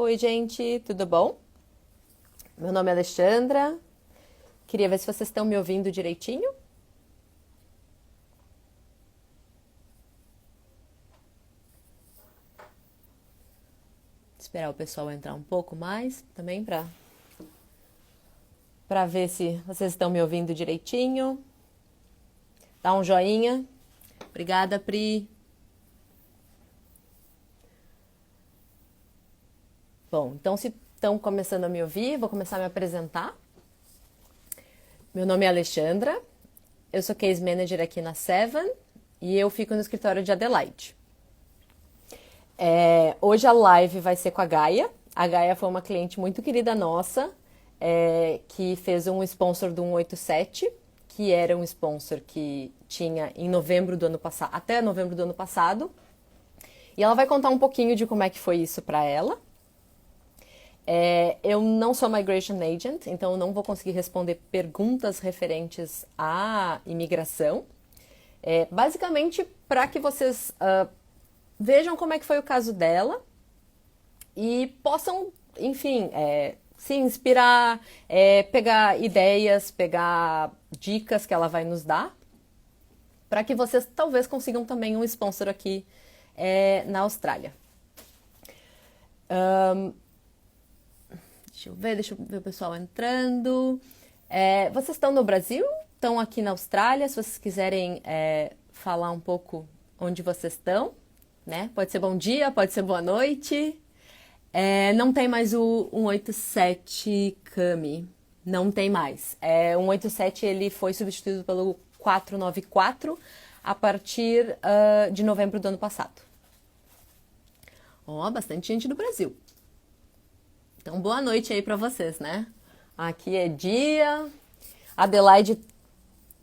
Oi, gente, tudo bom? Meu nome é Alexandra. Queria ver se vocês estão me ouvindo direitinho. Esperar o pessoal entrar um pouco mais também para ver se vocês estão me ouvindo direitinho. Dá um joinha. Obrigada, Pri. Bom, então se estão começando a me ouvir, vou começar a me apresentar. Meu nome é Alexandra. Eu sou Case Manager aqui na Seven e eu fico no escritório de Adelaide. Hoje a live vai ser com a Gaia. A Gaia foi uma cliente muito querida nossa, que fez um sponsor do 187, que era um sponsor que tinha em novembro do ano passado, até novembro do ano passado. E ela vai contar um pouquinho de como é que foi isso para ela. Eu não sou Migration Agent, então eu não vou conseguir responder perguntas referentes à imigração. Basicamente, para que vocês vejam como é que foi o caso dela e possam, enfim, se inspirar, pegar ideias, pegar dicas que ela vai nos dar, para que vocês talvez consigam também um sponsor aqui na Austrália. Deixa eu ver o pessoal entrando. Vocês estão no Brasil? Estão aqui na Austrália? Se vocês quiserem falar um pouco onde vocês estão, né? Pode ser bom dia, pode ser boa noite. Não tem mais o 187 Cami. Não tem mais. O 187 ele foi substituído pelo 494 a partir de novembro do ano passado. Ó, bastante gente do Brasil. Então, boa noite aí para vocês, né? Aqui é dia. Adelaide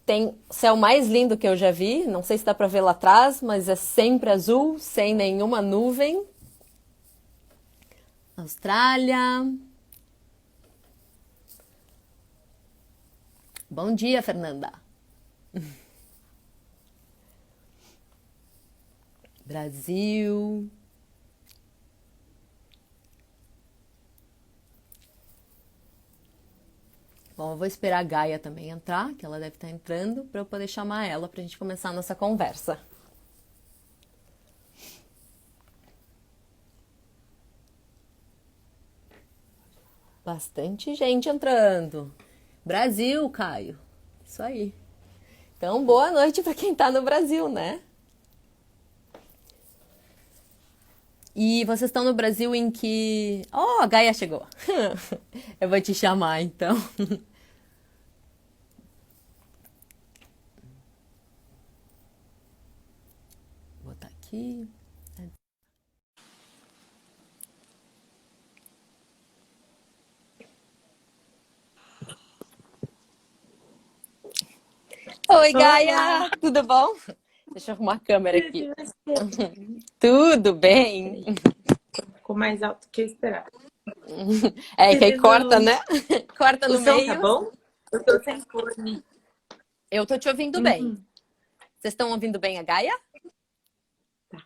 tem o céu mais lindo que eu já vi. Não sei se dá para ver lá atrás, mas é sempre azul, sem nenhuma nuvem. Austrália. Bom dia, Fernanda. Brasil. Bom, eu vou esperar a Gaia também entrar, que ela deve estar entrando, para eu poder chamar ela para a gente começar a nossa conversa. Bastante gente entrando. Brasil, Caio. Isso aí. Então, boa noite para quem está no Brasil, né? E vocês estão no Brasil em que... Oh, a Gaia chegou. Eu vou te chamar, então. Vou botar aqui. Oi, Gaia! Tudo bom? Deixa eu arrumar a câmera aqui. Tudo bem? Ficou mais alto que eu esperava. Que aí corta, né? Corta no meio. Tá bom? Eu tô sem fone. Eu tô te ouvindo bem. Vocês estão ouvindo bem a Gaia? Tá.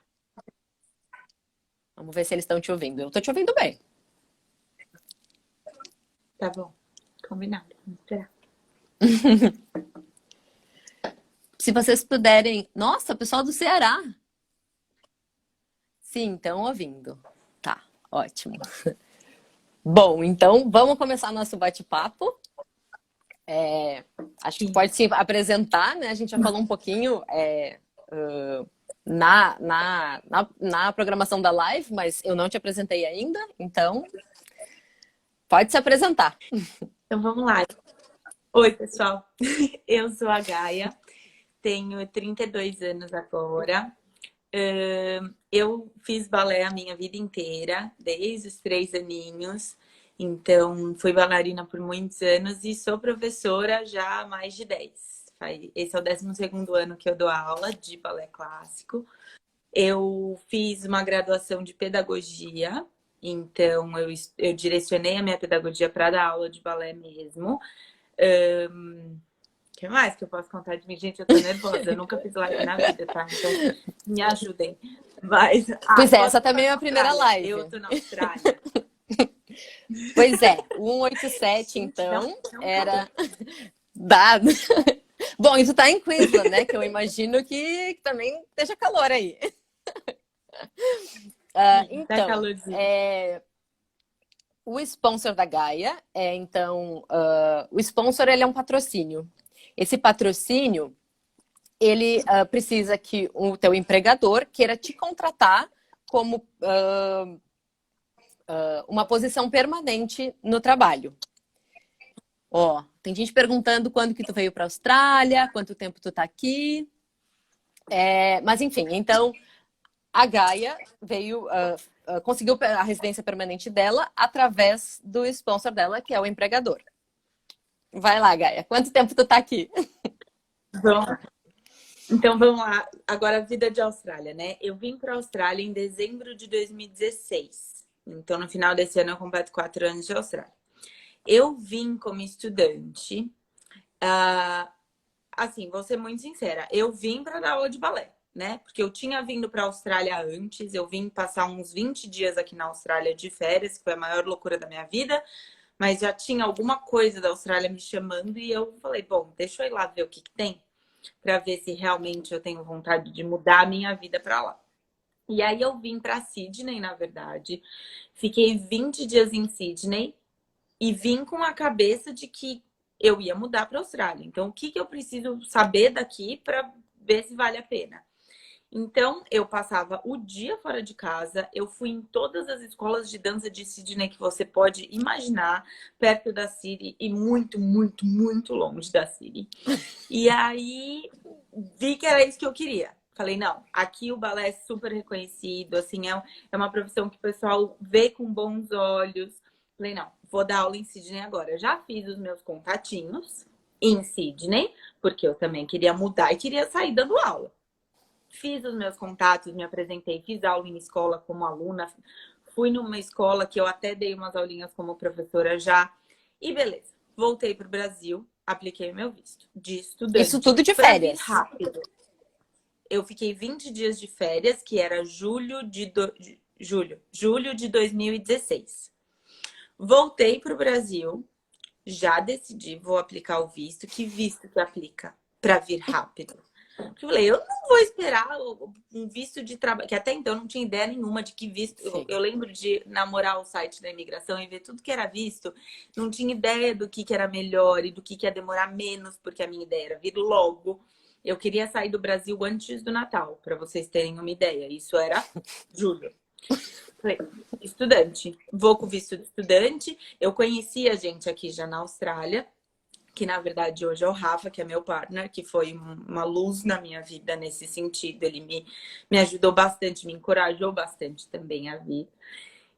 Vamos ver se eles estão te ouvindo. Eu tô te ouvindo bem. Tá bom. Combinado. Vamos esperar. Se vocês puderem... Nossa, pessoal do Ceará. Sim, estão ouvindo. Tá, ótimo. Bom, então vamos começar nosso bate-papo. Acho que pode se apresentar, né? A gente já falou um pouquinho na programação da live, mas eu não te apresentei ainda, então pode se apresentar. Então vamos lá. Oi, pessoal. Eu sou a Gaia, tenho 32 anos agora. Eu fiz balé a minha vida inteira, desde os 3 aninhos. Então, fui bailarina por muitos anos e sou professora já há mais de 10. Esse é o 12º ano que eu dou aula de balé clássico. Eu fiz uma graduação de pedagogia, então eu direcionei a minha pedagogia para dar aula de balé mesmo. O que mais que eu posso contar de mim? Gente, eu tô nervosa, eu nunca fiz live na vida, tá? Então, me ajudem. Mas, Pois essa também é a primeira live. Eu tô na Austrália. Pois é, o 187, Gente, então, não era dado. Bom, isso tá em Queensland, né? Que eu imagino que também esteja calor aí. sim, tá Então, calorzinho. o sponsor da Gaia então, o sponsor ele é um patrocínio. Esse patrocínio, ele precisa que o teu empregador queira te contratar como uma posição permanente no trabalho. Ó, tem gente perguntando quando que tu veio para a Austrália, quanto tempo tu tá aqui. Mas enfim, então a Gaia veio, conseguiu a residência permanente dela através do sponsor dela, que é o empregador. Vai lá, Gaia. Quanto tempo tu tá aqui? Vamos lá. Então vamos lá. Agora a vida de Austrália, né? Eu vim para a Austrália em dezembro de 2016. Então no final desse ano eu completo 4 anos de Austrália. Eu vim como estudante. Assim, vou ser muito sincera. Eu vim para dar aula de balé, né? Porque eu tinha vindo para a Austrália antes. Eu vim passar uns 20 dias aqui na Austrália de férias, que foi a maior loucura da minha vida. Mas já tinha alguma coisa da Austrália me chamando e eu falei, bom, deixa eu ir lá ver o que tem, para ver se realmente eu tenho vontade de mudar a minha vida para lá. E aí eu vim para Sydney, na verdade. Fiquei 20 dias em Sydney e vim com a cabeça de que eu ia mudar para a Austrália. Então, o que eu preciso saber daqui para ver se vale a pena? Então, eu passava o dia fora de casa, eu fui em todas as escolas de dança de Sydney que você pode imaginar, perto da City e muito, muito, muito longe da City. E aí, vi que era isso que eu queria. Falei, não, aqui o balé é super reconhecido, assim, é uma profissão que o pessoal vê com bons olhos. Falei, não, vou dar aula em Sydney agora. Já fiz os meus contatinhos em Sydney, porque eu também queria mudar e queria sair dando aula. Fiz os meus contatos, me apresentei, fiz aula em escola como aluna, fui numa escola que eu até dei umas aulinhas como professora já. E beleza, voltei para o Brasil, apliquei o meu visto de Isso estudante tudo de para vir férias. rápido. Eu fiquei 20 dias de férias, que era julho de 2016. Voltei para o Brasil, já decidi, vou aplicar o visto. Que visto que aplica para vir rápido? Porque eu falei, eu não vou esperar um visto de trabalho, que até então eu não tinha ideia nenhuma de que visto. Eu lembro de namorar o site da imigração e ver tudo que era visto. Não tinha ideia do que era melhor e do que ia demorar menos, porque a minha ideia era vir logo. Eu queria sair do Brasil antes do Natal, para vocês terem uma ideia. Isso era julho. Falei, estudante, vou com visto de estudante. Eu conhecia gente aqui já na Austrália, que na verdade hoje é o Rafa, que é meu partner, que foi uma luz na minha vida nesse sentido. Ele me ajudou bastante, me encorajou bastante também a vir.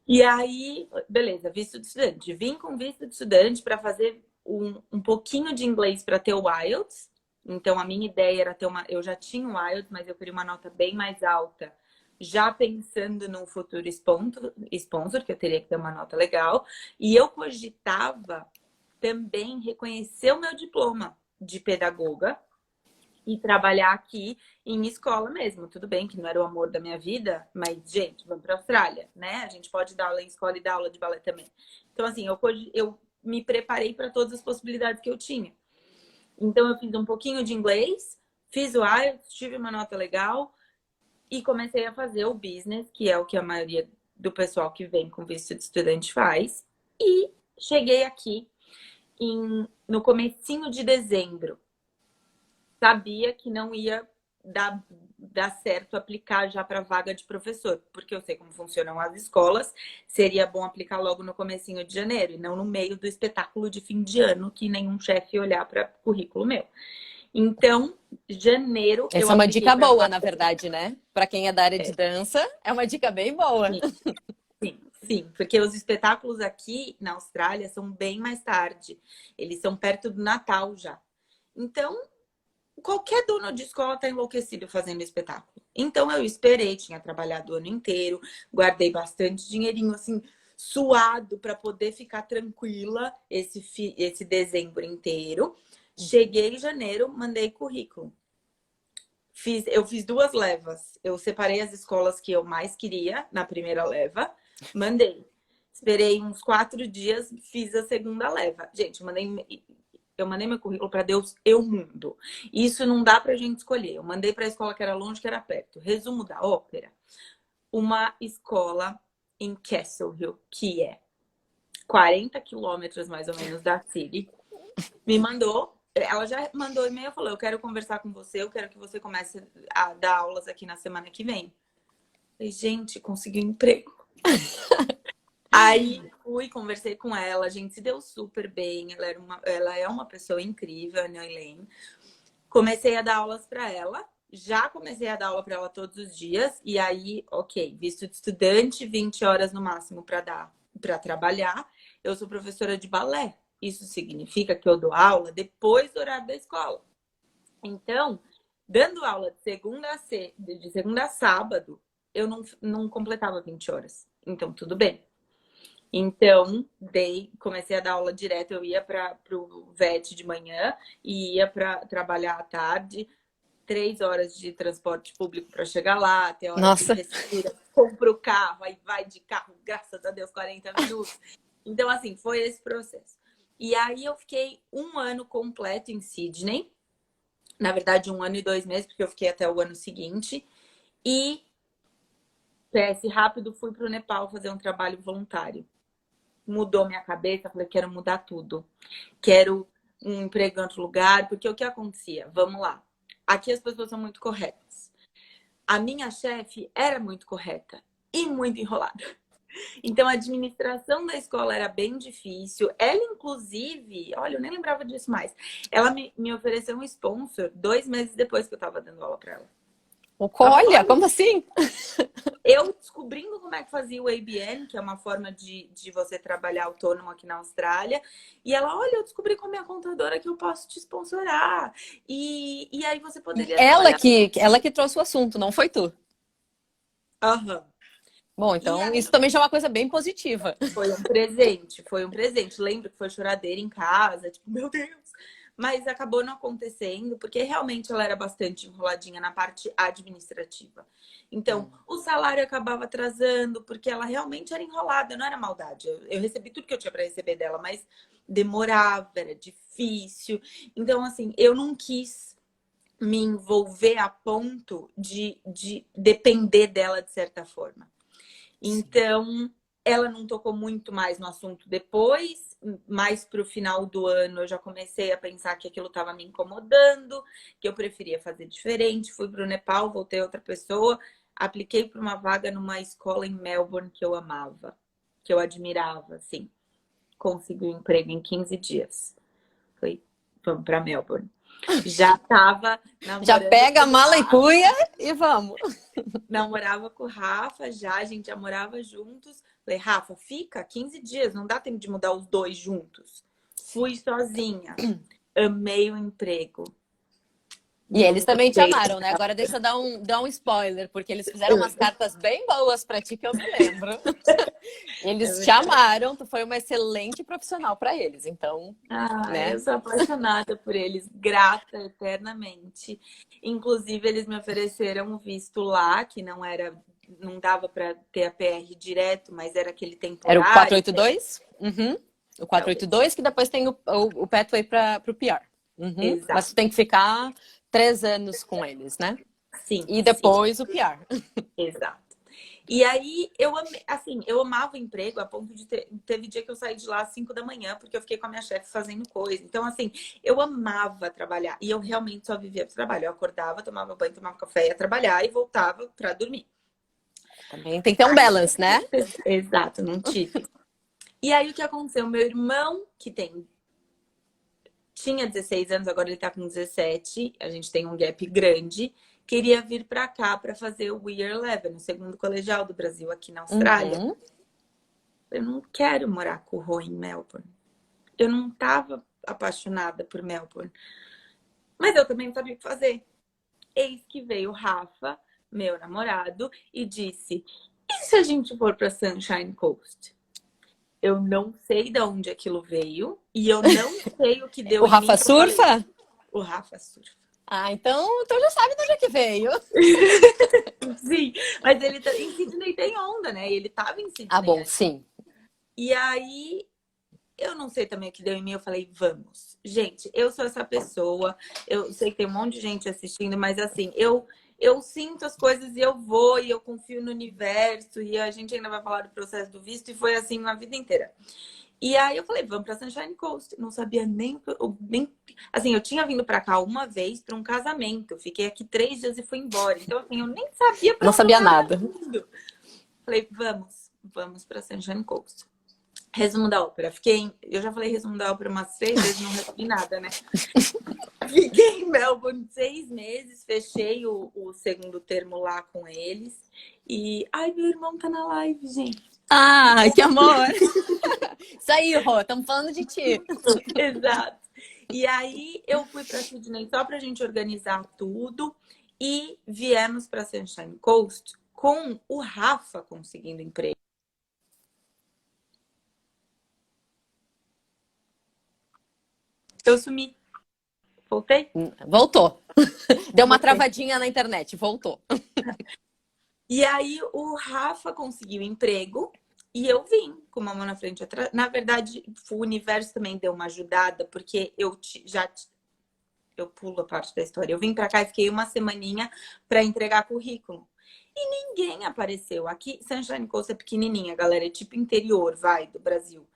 E aí, beleza, visto de estudante. Vim com visto de estudante para fazer um pouquinho de inglês para ter o IELTS. Então, a minha ideia era ter uma... Eu já tinha o IELTS, mas eu queria uma nota bem mais alta. Já pensando no futuro sponsor, que eu teria que ter uma nota legal. E eu cogitava também reconhecer o meu diploma de pedagoga e trabalhar aqui em escola mesmo. Tudo bem que não era o amor da minha vida, mas, gente, vamos para a Austrália, né? A gente pode dar aula em escola e dar aula de balé também. Então, assim, eu me preparei para todas as possibilidades que eu tinha. Então, eu fiz um pouquinho de inglês, fiz o IELTS, tive uma nota legal e comecei a fazer o business, que é o que a maioria do pessoal que vem com visto de estudante faz. E cheguei aqui no comecinho de dezembro. Sabia que não ia dar certo aplicar já para vaga de professor, porque eu sei como funcionam as escolas, seria bom aplicar logo no comecinho de janeiro, e não no meio do espetáculo de fim de ano, que nenhum chefe ia olhar para currículo meu. Então, janeiro eu Essa é uma apliquei dica para boa, vaga. na verdade, né? Para quem é da área de dança, é uma dica bem boa. Sim, porque os espetáculos aqui na Austrália são bem mais tarde. Eles são perto do Natal já. Então, qualquer dono de escola tá enlouquecido fazendo espetáculo. Então, eu esperei, tinha trabalhado o ano inteiro, guardei bastante dinheirinho, assim, suado para poder ficar tranquila esse dezembro inteiro. Cheguei em janeiro, mandei currículo. Eu fiz 2 levas. Eu separei as escolas que eu mais queria na primeira leva, mandei. Esperei uns 4 dias, fiz a segunda leva. Gente, eu mandei meu currículo para Deus e o mundo. Isso não dá pra gente escolher. Eu mandei para a escola que era longe, que era perto. Resumo da ópera. Uma escola em Castle Hill, que é 40 quilômetros mais ou menos da City, me mandou. Ela já mandou e-mail e falou: eu quero conversar com você, eu quero que você comece a dar aulas aqui na semana que vem. Eu falei, gente, consegui um emprego. Aí fui, conversei com ela, a gente se deu super bem. Ela é uma pessoa incrível, a Noelene. Comecei a dar aulas para ela. Já comecei a dar aula para ela todos os dias. E aí, ok, visto de estudante, 20 horas no máximo para trabalhar. Eu sou professora de balé. Isso significa que eu dou aula depois do horário da escola. Então, dando aula de segunda a sábado, eu não completava 20 horas. Então, tudo bem. Então, comecei a dar aula direto. Eu ia para o VET de manhã e ia para trabalhar à tarde. 3 horas de transporte público para chegar lá, até a hora Nossa. que respira, compra o carro, aí vai de carro, graças a Deus, 40 minutos. Então, assim, foi esse processo. E aí eu fiquei 1 ano completo em Sydney. Na verdade, 1 ano e 2 meses, porque eu fiquei até o ano seguinte. E, PS rápido, fui para o Nepal fazer um trabalho voluntário. Mudou minha cabeça, falei, quero mudar tudo. Quero um emprego em outro lugar, porque o que acontecia? Vamos lá. Aqui as pessoas são muito corretas. A minha chefe era muito correta e muito enrolada. Então, a administração da escola era bem difícil. Ela, inclusive, olha, eu nem lembrava disso mais. Ela me ofereceu um sponsor 2 meses depois que eu estava dando aula para ela. Olha, como assim? Eu descobrindo como é que fazia o ABN, que é uma forma de você trabalhar autônomo aqui na Austrália. E ela, olha, eu descobri com a minha contadora que eu posso te sponsorar. E aí você poderia Ela trabalhar. que trouxe o assunto, não foi tu. Aham. Bom, então isso também já é uma coisa bem positiva. Foi um presente, foi um presente. Lembro que foi choradeira em casa, tipo, meu Deus. Mas acabou não acontecendo, porque realmente ela era bastante enroladinha na parte administrativa. Então, o salário acabava atrasando, porque ela realmente era enrolada, não era maldade. Eu recebi tudo que eu tinha para receber dela, mas demorava, era difícil. Então, assim, eu não quis me envolver a ponto de depender dela de certa forma. Então, ela não tocou muito mais no assunto depois. Mais para o final do ano, eu já comecei a pensar que aquilo estava me incomodando, que eu preferia fazer diferente. Fui para o Nepal, voltei outra pessoa. Apliquei para uma vaga numa escola em Melbourne que eu amava, que eu admirava, assim. Consegui um emprego em 15 dias. Vamos para Melbourne. Já estava namorando. Já pega a mala e cuia e vamos. Namorava com o Rafa já, a gente já morava juntos. Falei, Rafa, fica 15 dias, não dá tempo de mudar os 2 juntos. Fui sozinha. Amei o emprego. E eles também te amaram, né? Agora deixa eu dar um spoiler, porque eles fizeram umas cartas bem boas pra ti, que eu me lembro. Eles te amaram, tu foi uma excelente profissional pra eles, então, né? Eu sou apaixonada por eles, grata eternamente. Inclusive, eles me ofereceram um visto lá, que não dava pra ter a PR direto, mas era aquele temporário. Era o 482? Uhum. O 482, que depois tem o pathway pro PR. Uhum. Exato. Mas tu tem que ficar 3 anos com eles, né? Sim. E depois o PR. Exato. E aí, eu amava o emprego a ponto de teve dia que eu saí de lá às 5 da manhã, porque eu fiquei com a minha chefe fazendo coisa. Então, assim, eu amava trabalhar. E eu realmente só vivia pro trabalho. Eu acordava, tomava banho, tomava café, ia trabalhar e voltava para dormir. Também tem que ter um balance, né? Exato, não tive. E aí, o que aconteceu? Meu irmão, que tinha 16 anos, agora ele tá com 17. A gente tem um gap grande. Queria vir para cá para fazer o Year 11, o segundo colegial do Brasil aqui na Austrália. Uhum. Eu não quero morar com o Rô em Melbourne. Eu não estava apaixonada por Melbourne. Mas eu também não sabia o que fazer. Eis que veio o Rafa, meu namorado, e disse: e se a gente for para Sunshine Coast? Eu não sei de onde aquilo veio e eu não sei o que deu. O Rafa surfa? O Rafa surfa. Ah, então tu já sabe de onde é que veio. Sim, mas ele em Sydney tem onda, né? Ele tava em Sydney. Ah, bom, sim. E aí, eu não sei também o que deu em mim, eu falei, vamos. Gente, eu sou essa pessoa, eu sei que tem um monte de gente assistindo, mas assim, eu sinto as coisas e eu vou, e eu confio no universo, e a gente ainda vai falar do processo do visto, e foi assim a vida inteira. E aí eu falei, vamos pra Sunshine Coast. Não sabia nem assim, eu tinha vindo pra cá uma vez para um casamento. Eu fiquei aqui 3 dias e fui embora. Então, assim, eu nem sabia Não pra onde eu sabia tava nada. indo. Falei, vamos pra Sunshine Coast. Resumo da ópera. Eu já falei resumo da ópera umas 3 vezes, não resumi nada, né? Fiquei em Melbourne 6 meses, fechei o segundo termo lá com eles. E, ai, meu irmão tá na live, gente. Ah, que amor! Isso aí, Rô, estamos falando de ti. Exato. E aí eu fui para Sydney só para a gente organizar tudo e viemos para Sunshine Coast com o Rafa conseguindo emprego. Eu sumi. Voltei? Voltou. Deu uma Voltei. travadinha na internet, voltou. E aí o Rafa conseguiu emprego e eu vim com uma mão na frente e atrás. Na verdade, o universo também deu uma ajudada, porque eu pulo a parte da história. Eu vim para cá e fiquei uma semaninha para entregar currículo. E ninguém apareceu. Aqui, Sunshine Coast é pequenininha, galera. É tipo interior, vai, do Brasil.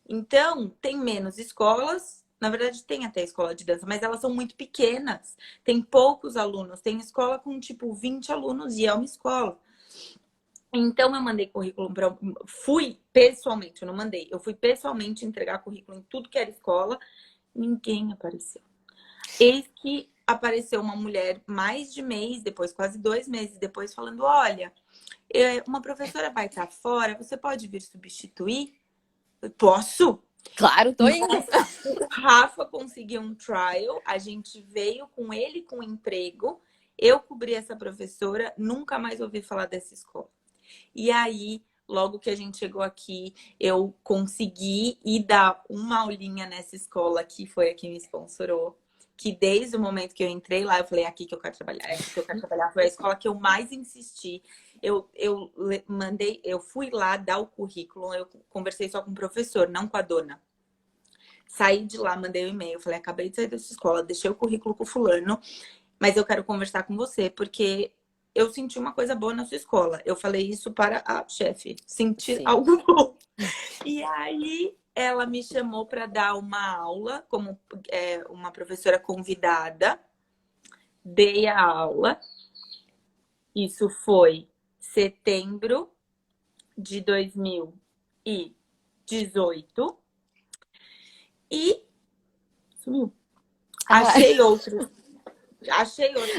Então, tem menos escolas. Na verdade, tem até escola de dança, mas elas são muito pequenas. Tem poucos alunos. Tem escola com, tipo, 20 alunos e é uma escola. Então, eu mandei currículo para... Fui pessoalmente, eu não mandei. Eu fui pessoalmente entregar currículo em tudo que era escola. Ninguém apareceu. Eis que apareceu uma mulher mais de mês depois, quase 2 meses depois, falando: olha, uma professora vai estar fora, você pode vir substituir? Eu, posso? Claro, tô indo. O Rafa conseguiu um trial, a gente veio com ele com emprego, eu cobri essa professora, nunca mais ouvi falar dessa escola. E aí, logo que a gente chegou aqui, eu consegui ir dar uma aulinha nessa escola que foi a que me sponsorou. Que desde o momento que eu entrei lá, eu falei, é aqui que eu quero trabalhar, é aqui que eu quero trabalhar. Foi a escola que eu mais insisti. Eu fui lá dar o currículo, eu conversei só com o professor, não com a dona. Saí de lá, mandei um e-mail, falei, acabei de sair dessa escola, deixei o currículo com o fulano, mas eu quero conversar com você, porque eu senti uma coisa boa na sua escola. Eu falei isso para a chefe, sentir Sim. algo bom. E aí ela me chamou para dar uma aula como uma professora convidada. Dei a aula. Isso foi setembro de 2018. E sumiu. Ah, Achei outros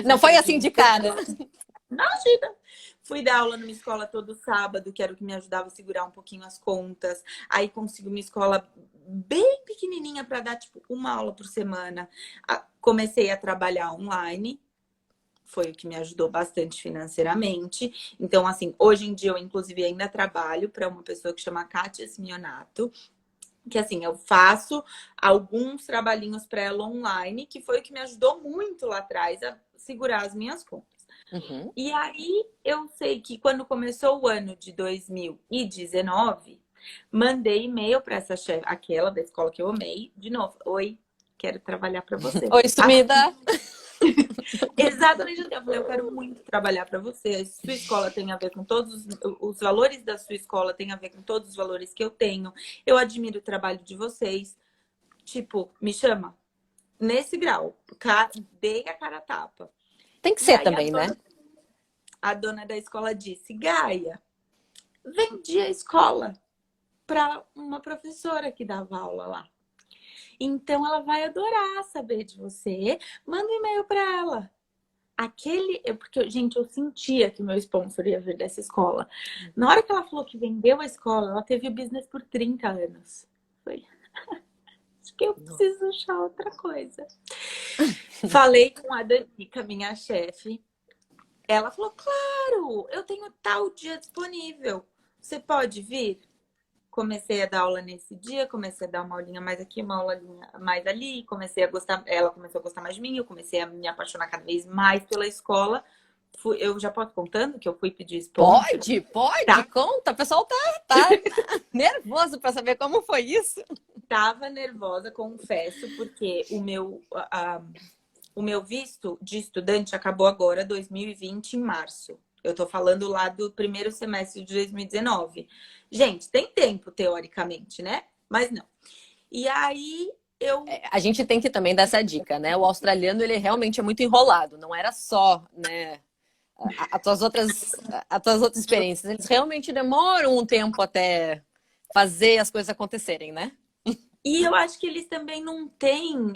não foi assim de empreguinhos. cara. Imagina! Fui dar aula numa escola todo sábado, que era o que me ajudava a segurar um pouquinho as contas. Aí consegui uma escola bem pequenininha para dar tipo uma aula por semana. Comecei a trabalhar online, foi o que me ajudou bastante financeiramente. Então, assim, hoje em dia eu inclusive ainda trabalho para uma pessoa que chama Kátia Simeonato, que assim, eu faço alguns trabalhinhos para ela online, que foi o que me ajudou muito lá atrás a segurar as minhas contas. Uhum. E aí eu sei que quando começou o ano de 2019, mandei e-mail para essa chefe, aquela da escola que eu amei, de novo. Oi, quero trabalhar para você. Oi, sumida. Exatamente, eu falei, eu quero muito trabalhar para você. A sua escola tem a ver com todos os valores da sua escola, tem a ver com todos os valores que eu tenho. Eu admiro o trabalho de vocês. Tipo, me chama. Nesse grau, dei a cara a tapa. Tem que E ser aí também, né? a dona da escola disse, Gaia, vendi a escola para uma professora que dava aula lá. Então ela vai adorar saber de você. Manda um e-mail para ela. Porque, gente, eu sentia que o meu sponsor ia vir dessa escola. Na hora que ela falou que vendeu a escola, ela teve o business por 30 anos. Foi. Acho que eu preciso achar outra coisa. Falei com a Danica, minha chefe. Ela falou, claro, eu tenho tal dia disponível. Você pode vir? Comecei a dar aula nesse dia, comecei a dar uma aulinha mais aqui, uma aulinha mais ali, comecei a gostar, ela começou a gostar mais de mim, eu comecei a me apaixonar cada vez mais pela escola, eu já posso contando que eu fui pedir sponsor? Pode, Tá. conta. O pessoal tá nervoso para saber como foi isso. Tava nervosa, confesso, porque o meu visto de estudante acabou agora, 2020, em março. Eu tô falando lá do primeiro semestre de 2019. Gente, tem tempo, teoricamente, né? Mas não. E aí eu. A gente tem que também dar essa dica, né? O australiano, ele realmente é muito enrolado. Não era só, né, as tuas outras experiências. Eles realmente demoram um tempo até fazer as coisas acontecerem, né? E eu acho que eles também não têm.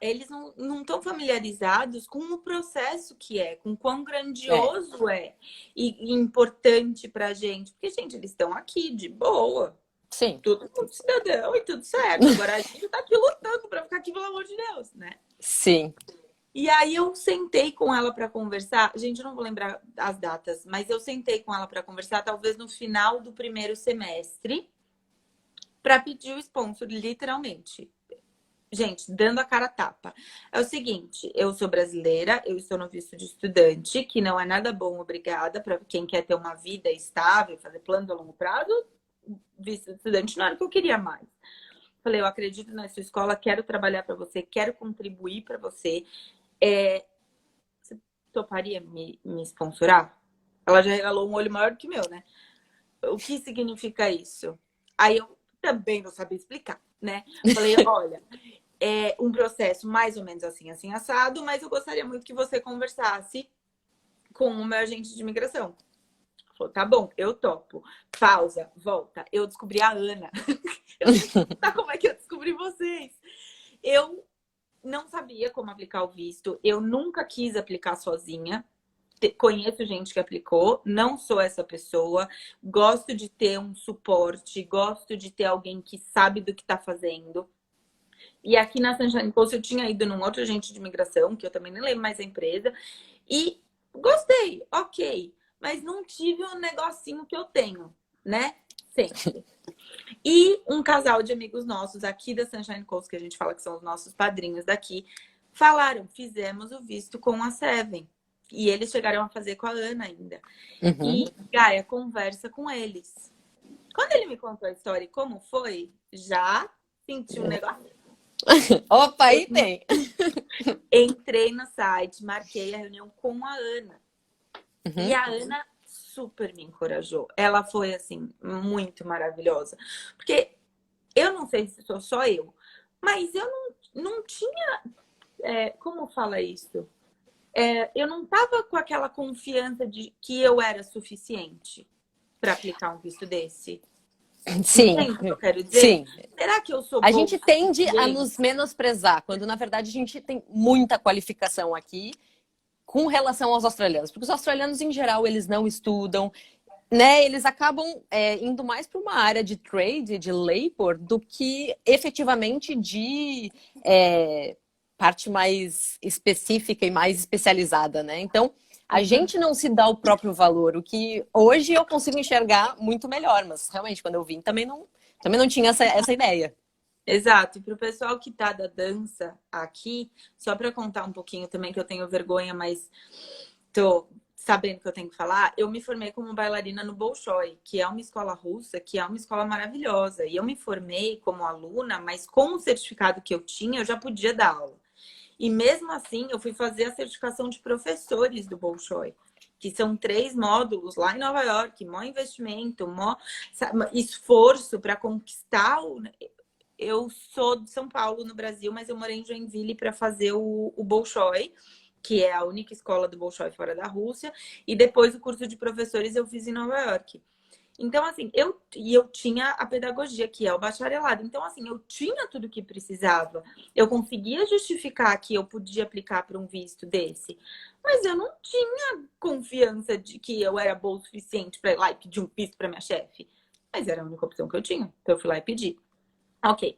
Eles não estão familiarizados com o processo que é, com quão É, grandioso é e importante pra gente. Porque, gente, eles estão aqui de boa. sim, Tudo cidadão e tudo certo. Agora a gente tá aqui lutando pra ficar aqui, pelo amor de Deus, né? sim. E aí eu sentei com ela para conversar. Gente, eu não vou lembrar as datas, mas eu sentei com ela para conversar, talvez no final do primeiro semestre, para pedir o sponsor, literalmente. Gente, dando a cara a tapa. É o seguinte, eu sou brasileira, eu estou no visto de estudante, que não é nada bom, obrigada, para quem quer ter uma vida estável, fazer plano a longo prazo, visto de estudante não era o que eu queria mais. Falei, eu acredito na sua escola, quero trabalhar para você, quero contribuir para você. Você toparia me sponsorar? Ela já regalou um olho maior do que o meu, né? O que significa isso? Aí eu também não sabia explicar, né? Falei, olha, é um processo mais ou menos assim, assim, assado, mas eu gostaria muito que você conversasse com o meu agente de imigração. Falou, tá bom, eu topo. Pausa, volta. Eu descobri a Ana. Eu nem sei como é que eu descobri vocês. Eu não sabia como aplicar o visto. Eu nunca quis aplicar sozinha. Conheço gente que aplicou, não sou essa pessoa. Gosto de ter um suporte, gosto de ter alguém que sabe do que está fazendo. E aqui na Sunshine Coast eu tinha ido num outro agente de imigração, que eu também nem lembro mais a empresa, e gostei, ok. Mas não tive um negocinho que eu tenho, né? Sempre. E um casal de amigos nossos aqui da Sunshine Coast, que a gente fala que são os nossos padrinhos daqui, falaram, fizemos o visto com a Seven. E eles chegaram a fazer com a Ana ainda. Uhum. E Gaia conversa com eles. Quando ele me contou a história e como foi, já senti um negócio. Opa, aí tem. Entrei no site, marquei a reunião com a Ana. E Uhum. a Ana super me encorajou. Ela foi, assim, muito maravilhosa. Porque eu não sei se sou só eu, mas eu não tinha. Como fala isso? Eu não estava com aquela confiança de que eu era suficiente para aplicar um visto desse. Sim, Entende o que eu quero dizer? sim. Será que eu sou A boa o gente tende a suficiente? nos menosprezar, quando na verdade a gente tem muita qualificação aqui com relação aos australianos. Porque os australianos, em geral, eles não estudam, né? Eles acabam indo mais para uma área de trade, de labor, do que efetivamente de parte mais específica e mais especializada, né? Então, a Uhum. gente não se dá o próprio valor, o que hoje eu consigo enxergar muito melhor, mas realmente quando eu vim também não tinha essa ideia. Exato. E para o pessoal que tá da dança aqui, só para contar um pouquinho também, que eu tenho vergonha, mas tô sabendo que eu tenho que falar, eu me formei como bailarina no Bolshoi, que é uma escola russa, que é uma escola maravilhosa. E eu me formei como aluna, mas com o certificado que eu tinha, eu já podia dar aula. E mesmo assim, eu fui fazer a certificação de professores do Bolshoi, que são 3 módulos lá em Nova York, maior investimento, maior esforço para conquistar o. Eu sou de São Paulo, no Brasil, mas eu morei em Joinville para fazer o Bolshoi, que é a única escola do Bolshoi fora da Rússia, e depois o curso de professores eu fiz em Nova York. Então, assim, eu tinha a pedagogia, que é o bacharelado. Então, assim, eu tinha tudo o que precisava. Eu conseguia justificar que eu podia aplicar para um visto desse. Mas eu não tinha confiança de que eu era boa o suficiente para ir lá e pedir um visto para minha chefe. Mas era a única opção que eu tinha. Então, eu fui lá e pedi. Ok.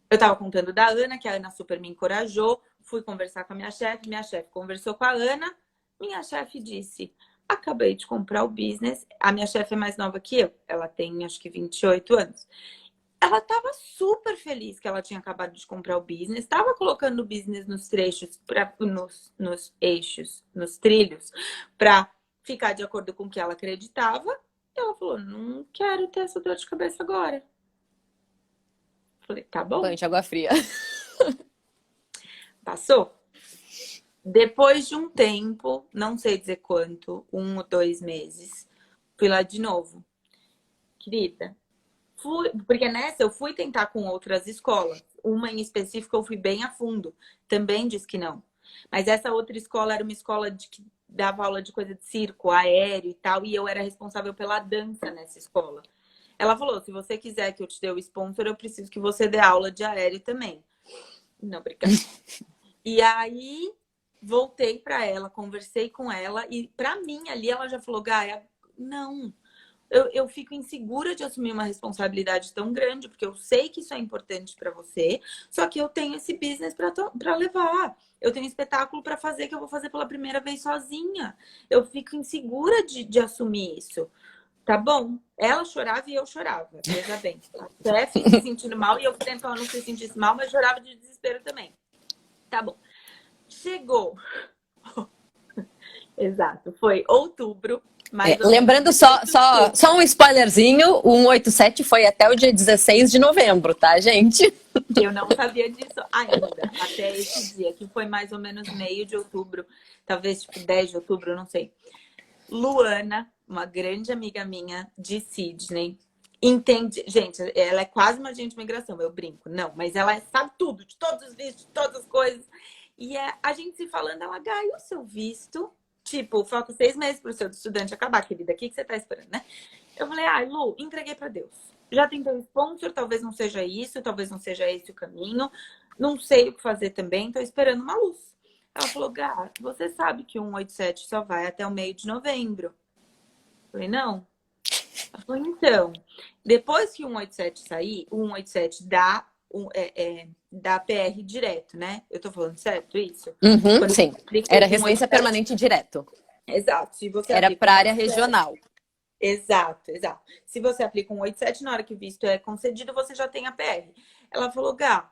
Eu tava contando da Ana, que a Ana super me encorajou. Fui conversar com a minha chefe conversou com a Ana. Minha chefe disse: acabei de comprar o business. A minha chefe é mais nova que eu. Ela tem acho que 28 anos. ela estava super feliz que ela tinha acabado de comprar o business, estava colocando o business nos trechos, nos eixos, nos trilhos, para ficar de acordo com o que ela acreditava. E ela falou, não quero ter essa dor de cabeça agora. Falei, tá bom. Banho de água fria. Passou. Depois de um tempo, não sei dizer quanto, 1 ou 2 meses, fui lá de novo. Querida, porque nessa eu fui tentar com outras escolas. Uma em específico eu fui bem a fundo. Também disse que não. Mas essa outra escola era uma escola que dava aula de coisa de circo, aéreo e tal. E eu era responsável pela dança nessa escola. Ela falou, se você quiser que eu te dê o sponsor, eu preciso que você dê aula de aéreo também. Não, obrigada. E aí, voltei para ela, conversei com ela. E para mim, ali, ela já falou, Gaia, não. Eu fico insegura de assumir uma responsabilidade tão grande, porque eu sei que isso é importante para você, só que eu tenho esse business para levar. Eu tenho um espetáculo para fazer que eu vou fazer pela primeira vez sozinha. Eu fico insegura de assumir isso. Tá bom? Ela chorava e eu chorava. Veja bem. A chefe se sentindo mal e eu tentando que ela não se sentisse mal, mas chorava de desespero também. Tá bom. Chegou. Exato. Foi outubro. Lembrando só um spoilerzinho, o 187 foi até o dia 16 de novembro, tá, gente? Eu não sabia disso ainda, até esse dia, que foi mais ou menos meio de outubro, talvez tipo 10 de outubro, não sei. Luana, uma grande amiga minha de Sydney, entende, gente, ela é quase uma agente de imigração, eu brinco, não, mas ela sabe tudo, de todos os vistos, de todas as coisas. E a gente se falando, ela ganhou o seu visto. Tipo, falta 6 meses para o seu estudante acabar, querida. O que você tá esperando, né? Eu falei, Lu, entreguei para Deus. Já tentei o sponsor, talvez não seja isso, talvez não seja esse o caminho. Não sei o que fazer também, tô esperando uma luz. Ela falou, Gá, você sabe que o 187 só vai até o meio de novembro. Eu falei, não. Ela falou, então, depois que o 187 sair, o 187 dá PR direto, né? Eu tô falando certo isso? Uhum, sim. Era residência permanente direto. Exato. Se você era para área regional. Exato. Se você aplica um 87, na hora que o visto é concedido, você já tem a PR. Ela falou, Gá,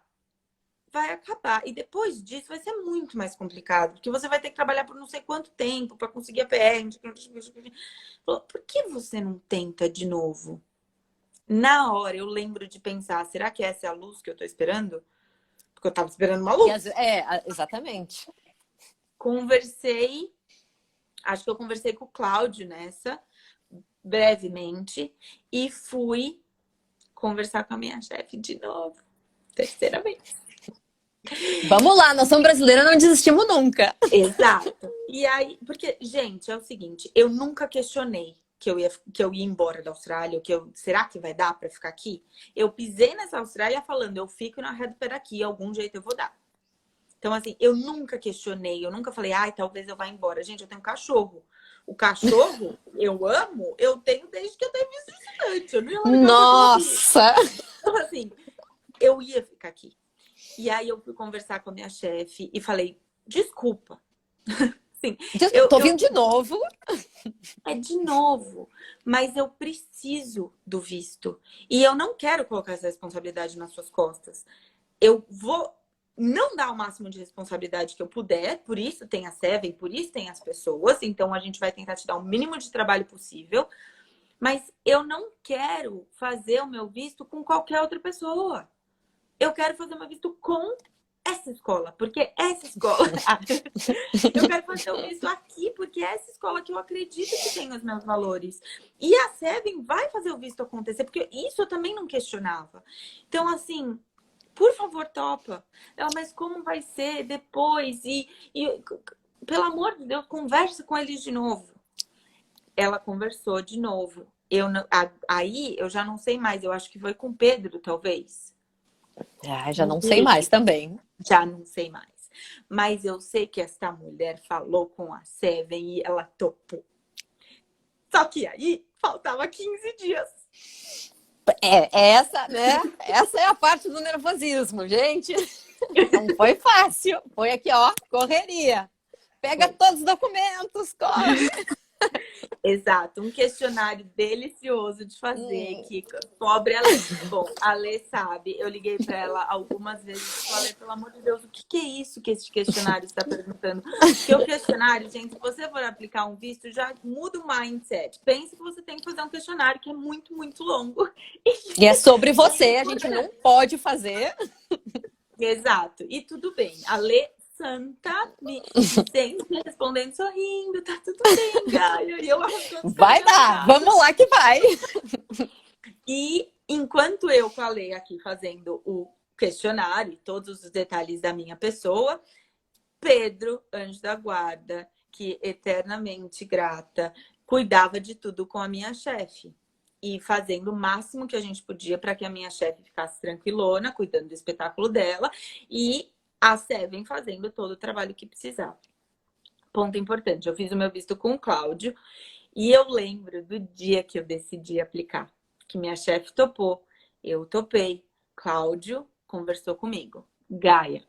vai acabar. E depois disso vai ser muito mais complicado, porque você vai ter que trabalhar por não sei quanto tempo para conseguir a PR. Falou, por que você não tenta de novo? Na hora eu lembro de pensar, será que essa é a luz que eu tô esperando? Porque eu tava esperando uma luz. Exatamente. Acho que eu conversei com o Cláudio nessa, brevemente, e fui conversar com a minha chefe de novo. Terceira vez. Vamos lá, nação brasileira não desistimos nunca. Exato. E aí, porque, gente, é o seguinte, eu nunca questionei que eu ia embora da Austrália, será que vai dar para ficar aqui? Eu pisei nessa Austrália falando, eu fico na reta pé daqui, algum jeito eu vou dar. Então, assim, eu nunca questionei, eu nunca falei, talvez eu vá embora. Gente, eu tenho um cachorro. O cachorro, eu amo, eu tenho desde que eu tenho visto estudante. Eu não ia largar. Nossa! Então, assim, eu ia ficar aqui. E aí eu fui conversar com a minha chefe e falei, desculpa. Sim, eu tô vindo de novo. É de novo. Mas eu preciso do visto. E eu não quero colocar essa responsabilidade nas suas costas. Eu vou não dar o máximo de responsabilidade que eu puder. Por isso tem a Seven, por isso tem as pessoas. Então a gente vai tentar te dar o mínimo de trabalho possível. Mas eu não quero fazer o meu visto com qualquer outra pessoa. Eu quero fazer o meu visto com essa escola, porque essa escola... eu quero fazer o visto aqui, porque é essa escola que eu acredito que tem os meus valores. E a Seven vai fazer o visto acontecer, porque isso eu também não questionava. Então, assim, por favor, topa. Ela, mas como vai ser depois? E pelo amor de Deus, conversa com eles de novo. Ela conversou de novo. Aí eu já não sei mais, eu acho que foi com o Pedro, talvez. Já não sei mais também. Já não sei mais. Mas eu sei que essa mulher falou com a Seven e ela topou. Só que aí faltava 15 dias. Essa é a parte do nervosismo, gente. Não foi fácil. Foi aqui, ó, correria. Pega todos os documentos, corre. Exato, um questionário delicioso de fazer, que pobre a Lê. Bom, a Lê sabe, eu liguei para ela algumas vezes e falei, pelo amor de Deus, o que que é isso que esse questionário está perguntando? Porque o questionário, gente, se você for aplicar um visto, já muda o mindset. Pense que você tem que fazer um questionário que é muito, muito longo. E é sobre você, a gente não pode fazer. Exato, e tudo bem. A Lê Santa me sempre respondendo, sorrindo, tá tudo bem, Gaia. E eu arrancando Vai dar, vamos lá que vai. E enquanto eu falei aqui fazendo o questionário e todos os detalhes da minha pessoa, Pedro, anjo da guarda, que eternamente grata, cuidava de tudo com a minha chefe. E fazendo o máximo que a gente podia para que a minha chefe ficasse tranquilona, cuidando do espetáculo dela, e a Seven fazendo todo o trabalho que precisava. Ponto importante, eu fiz o meu visto com o Cláudio, e eu lembro do dia que eu decidi aplicar, que minha chefe topou, eu topei, Cláudio conversou comigo. Gaia,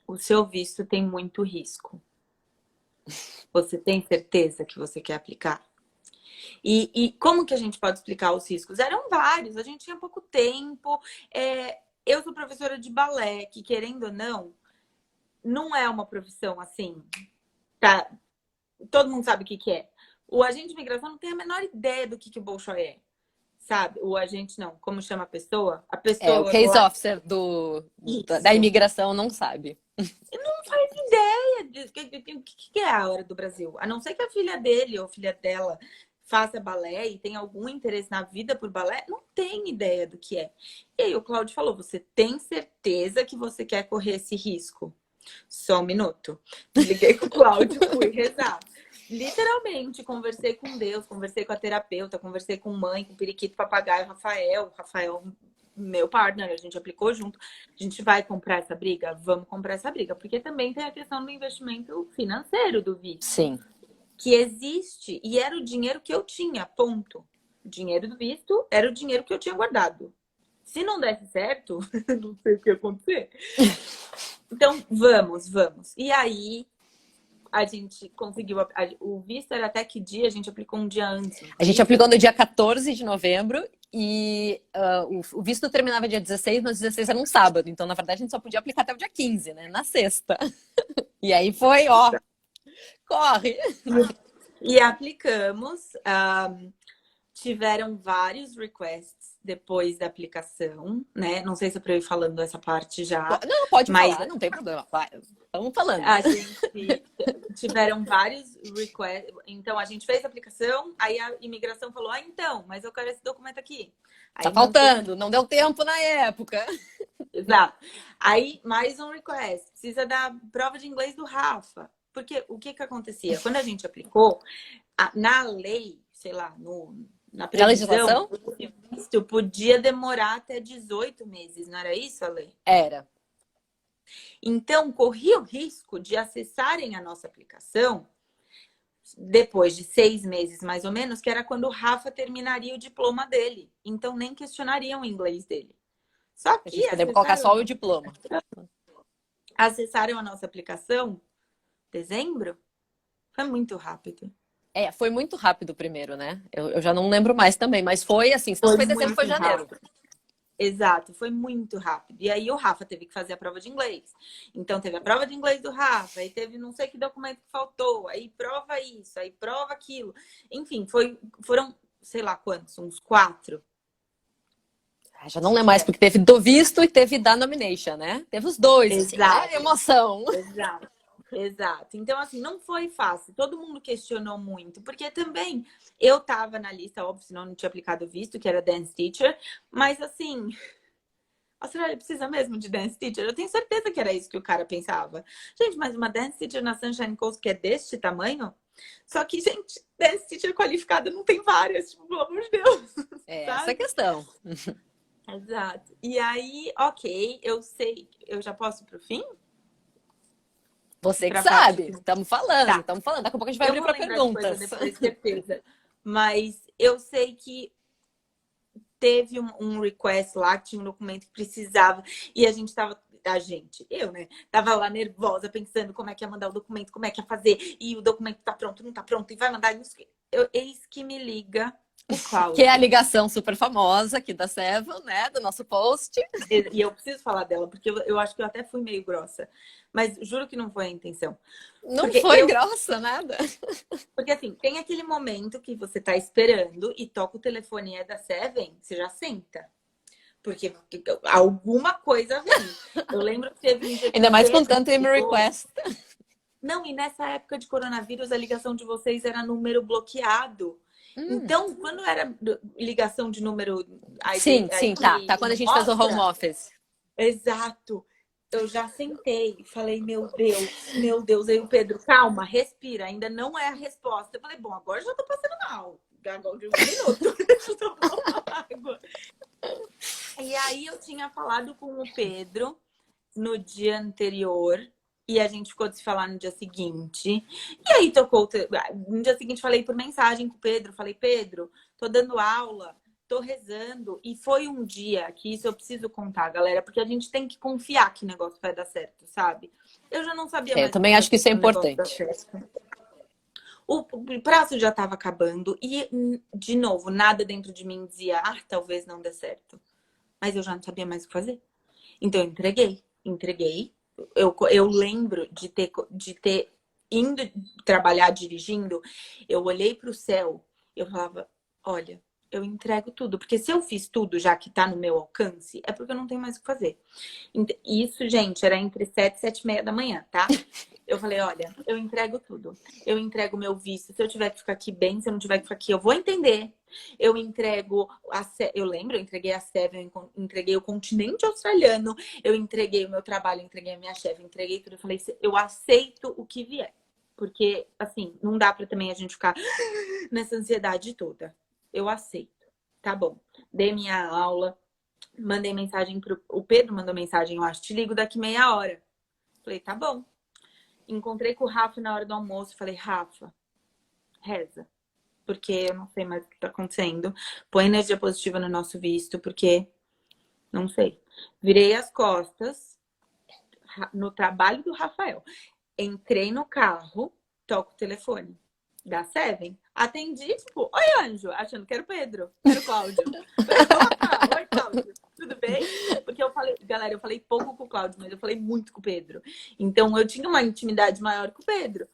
o seu visto tem muito risco. Você tem certeza que você quer aplicar? E como que a gente pode explicar os riscos? Eram vários, a gente tinha pouco tempo. Eu sou professora de balé, que querendo ou não é uma profissão assim, tá? Todo mundo sabe o que que é. O agente de imigração não tem a menor ideia do que o Bolshoi é, sabe? O agente não, como chama a pessoa? A pessoa O case lá... officer da imigração não sabe. Não faz ideia disso. O que é a hora do Brasil? A não ser que a filha dele ou filha dela faça balé e tenha algum interesse na vida por balé, não tem ideia do que é. E aí o Cláudio falou, você tem certeza que você quer correr esse risco? Só um minuto. Liguei com o Cláudio, fui rezar. Literalmente, conversei com Deus, conversei com a terapeuta, conversei com mãe, com o periquito, papagaio, Rafael, meu partner, a gente aplicou junto. A gente vai comprar essa briga? Vamos comprar essa briga, porque também tem a questão do investimento financeiro do visto. Sim. Que existe, e era o dinheiro que eu tinha, ponto. O dinheiro do visto era o dinheiro que eu tinha guardado. Se não desse certo, não sei o que ia acontecer. Então, vamos. E aí, a gente conseguiu... O visto era até que dia? A gente aplicou um dia antes. A gente aplicou no dia 14 de novembro e o visto terminava dia 16, mas 16 era um sábado. Então, na verdade, a gente só podia aplicar até o dia 15, né? Na sexta. E aí foi, ó, corre! E aplicamos. Tiveram vários requests depois da aplicação, né? Não sei se eu pra ir falando essa parte já. Não, pode mas falar, não tem problema. Vai, estamos falando. a gente tiveram vários requests. Então, a gente fez a aplicação, aí a imigração falou, então, mas eu quero esse documento aqui. Aí Tá faltando, não deu tempo na época. Exato. Aí, mais um request. Precisa da prova de inglês do Rafa. Porque o que acontecia? Quando a gente aplicou, na lei, sei lá, na previsão, o visto podia demorar até 18 meses, não era isso, Ale? Era. Então, corria o risco de acessarem a nossa aplicação depois de 6 meses, mais ou menos, que era quando o Rafa terminaria o diploma dele. Então, nem questionariam o inglês dele. Só que a gente poderia colocar só o diploma. Acessaram a nossa aplicação em dezembro? Foi muito rápido. Foi muito rápido primeiro, né? Eu já não lembro mais também, mas foi assim, se não foi dezembro, foi janeiro. Rápido. Exato, foi muito rápido. E aí o Rafa teve que fazer a prova de inglês. Então teve a prova de inglês do Rafa, aí teve não sei que documento que faltou, aí prova isso, aí prova aquilo. Enfim, foram, sei lá quantos, uns 4. Já não lembro mais, porque teve do visto e teve da nomination, né? Teve os dois, Exato. Assim, emoção. Exato. Então, assim, não foi fácil. Todo mundo questionou muito, porque também eu tava na lista, óbvio, senão eu não tinha aplicado o visto, que era dance teacher, mas assim, a Austrália precisa mesmo de dance teacher? Eu tenho certeza que era isso que o cara pensava. Gente, mas uma dance teacher na Sunshine Coast que é deste tamanho? Só que, gente, dance teacher qualificada não tem várias, tipo, pelo amor de Deus. Essa é a questão. Exato. E aí, ok, eu sei, eu já posso ir pro fim? Você que sabe, estamos falando. Daqui a pouco a gente vai abrir para perguntas. Depois, certeza. Mas eu sei que teve um request lá, que tinha um documento que precisava, e a gente estava a gente, eu, né? Tava lá nervosa, pensando como é que ia mandar o documento, como é que ia fazer, e o documento tá pronto, não tá pronto, e vai mandar isso. Eis que me liga o Que é a Cláudio. ligação super famosa aqui da Seven, né? Do nosso post. E eu preciso falar dela, porque eu acho que eu até fui meio grossa. Mas juro que não foi a intenção. Não Porque foi grossa, nada. Porque assim, tem aquele momento que você tá esperando e toca o telefone e é da Seven, você já senta. Porque alguma coisa vem. Eu lembro que teve um dia que Ainda o mais com Pedro tanto email ligou. request. Não, e nessa época de coronavírus, a ligação de vocês era número bloqueado. Então, quando era ligação de número Sim, sim, tá. Tá quando a gente fez o home mostra, office. exato. Eu já sentei e falei, meu Deus, meu Deus. Aí o Pedro, calma, respira, ainda não é a resposta. Eu falei, bom, agora já tô passando mal. Agora de um minuto, deixa eu tomar uma água. E aí eu tinha falado com o Pedro no dia anterior e a gente ficou de se falar no dia seguinte. E aí tocou, no dia seguinte falei por mensagem com o Pedro, falei, Pedro, tô dando aula, tô rezando. E foi um dia que isso eu preciso contar, galera, porque a gente tem que confiar que o negócio vai dar certo, sabe? Eu já não sabia Eu mais o que também acho que fazer isso é pro negócio dar importante. certo. O prazo já estava acabando e, de novo, nada dentro de mim dizia, talvez não dê certo. Mas eu já não sabia mais o que fazer. Então eu entreguei. Eu lembro de ter indo trabalhar dirigindo, eu olhei para o céu, eu falava, olha, eu entrego tudo, porque se eu fiz tudo já que tá no meu alcance, é porque eu não tenho mais o que fazer. Isso, gente, era entre 7 e 7 e meia da manhã, tá? Eu falei, olha, eu entrego tudo. Eu entrego meu visto. Se eu tiver que ficar aqui bem, se eu não tiver que ficar aqui, eu vou entender. Eu entrego eu lembro, eu entreguei a Seven, eu entreguei o continente australiano, eu entreguei o meu trabalho, entreguei a minha chefe, entreguei tudo. Eu falei, eu aceito o que vier. Porque, assim, não dá pra também a gente ficar nessa ansiedade toda. Eu aceito. Tá bom. Dei minha aula, mandei mensagem o Pedro mandou mensagem, eu acho, te ligo daqui meia hora. Falei, tá bom. Encontrei com o Rafa na hora do almoço. Falei, Rafa, reza. Porque eu não sei mais o que tá acontecendo. Põe energia positiva no nosso visto, porque não sei. Virei as costas no trabalho do Rafael. Entrei no carro, toco o telefone da Seven. Atendi, tipo, oi, Anjo, achando que era o Pedro, era o Cláudio. Falei, opa, oi, Cláudio, tudo bem? Porque eu falei, galera, eu falei pouco com o Cláudio, mas eu falei muito com o Pedro. Então eu tinha uma intimidade maior com o Pedro.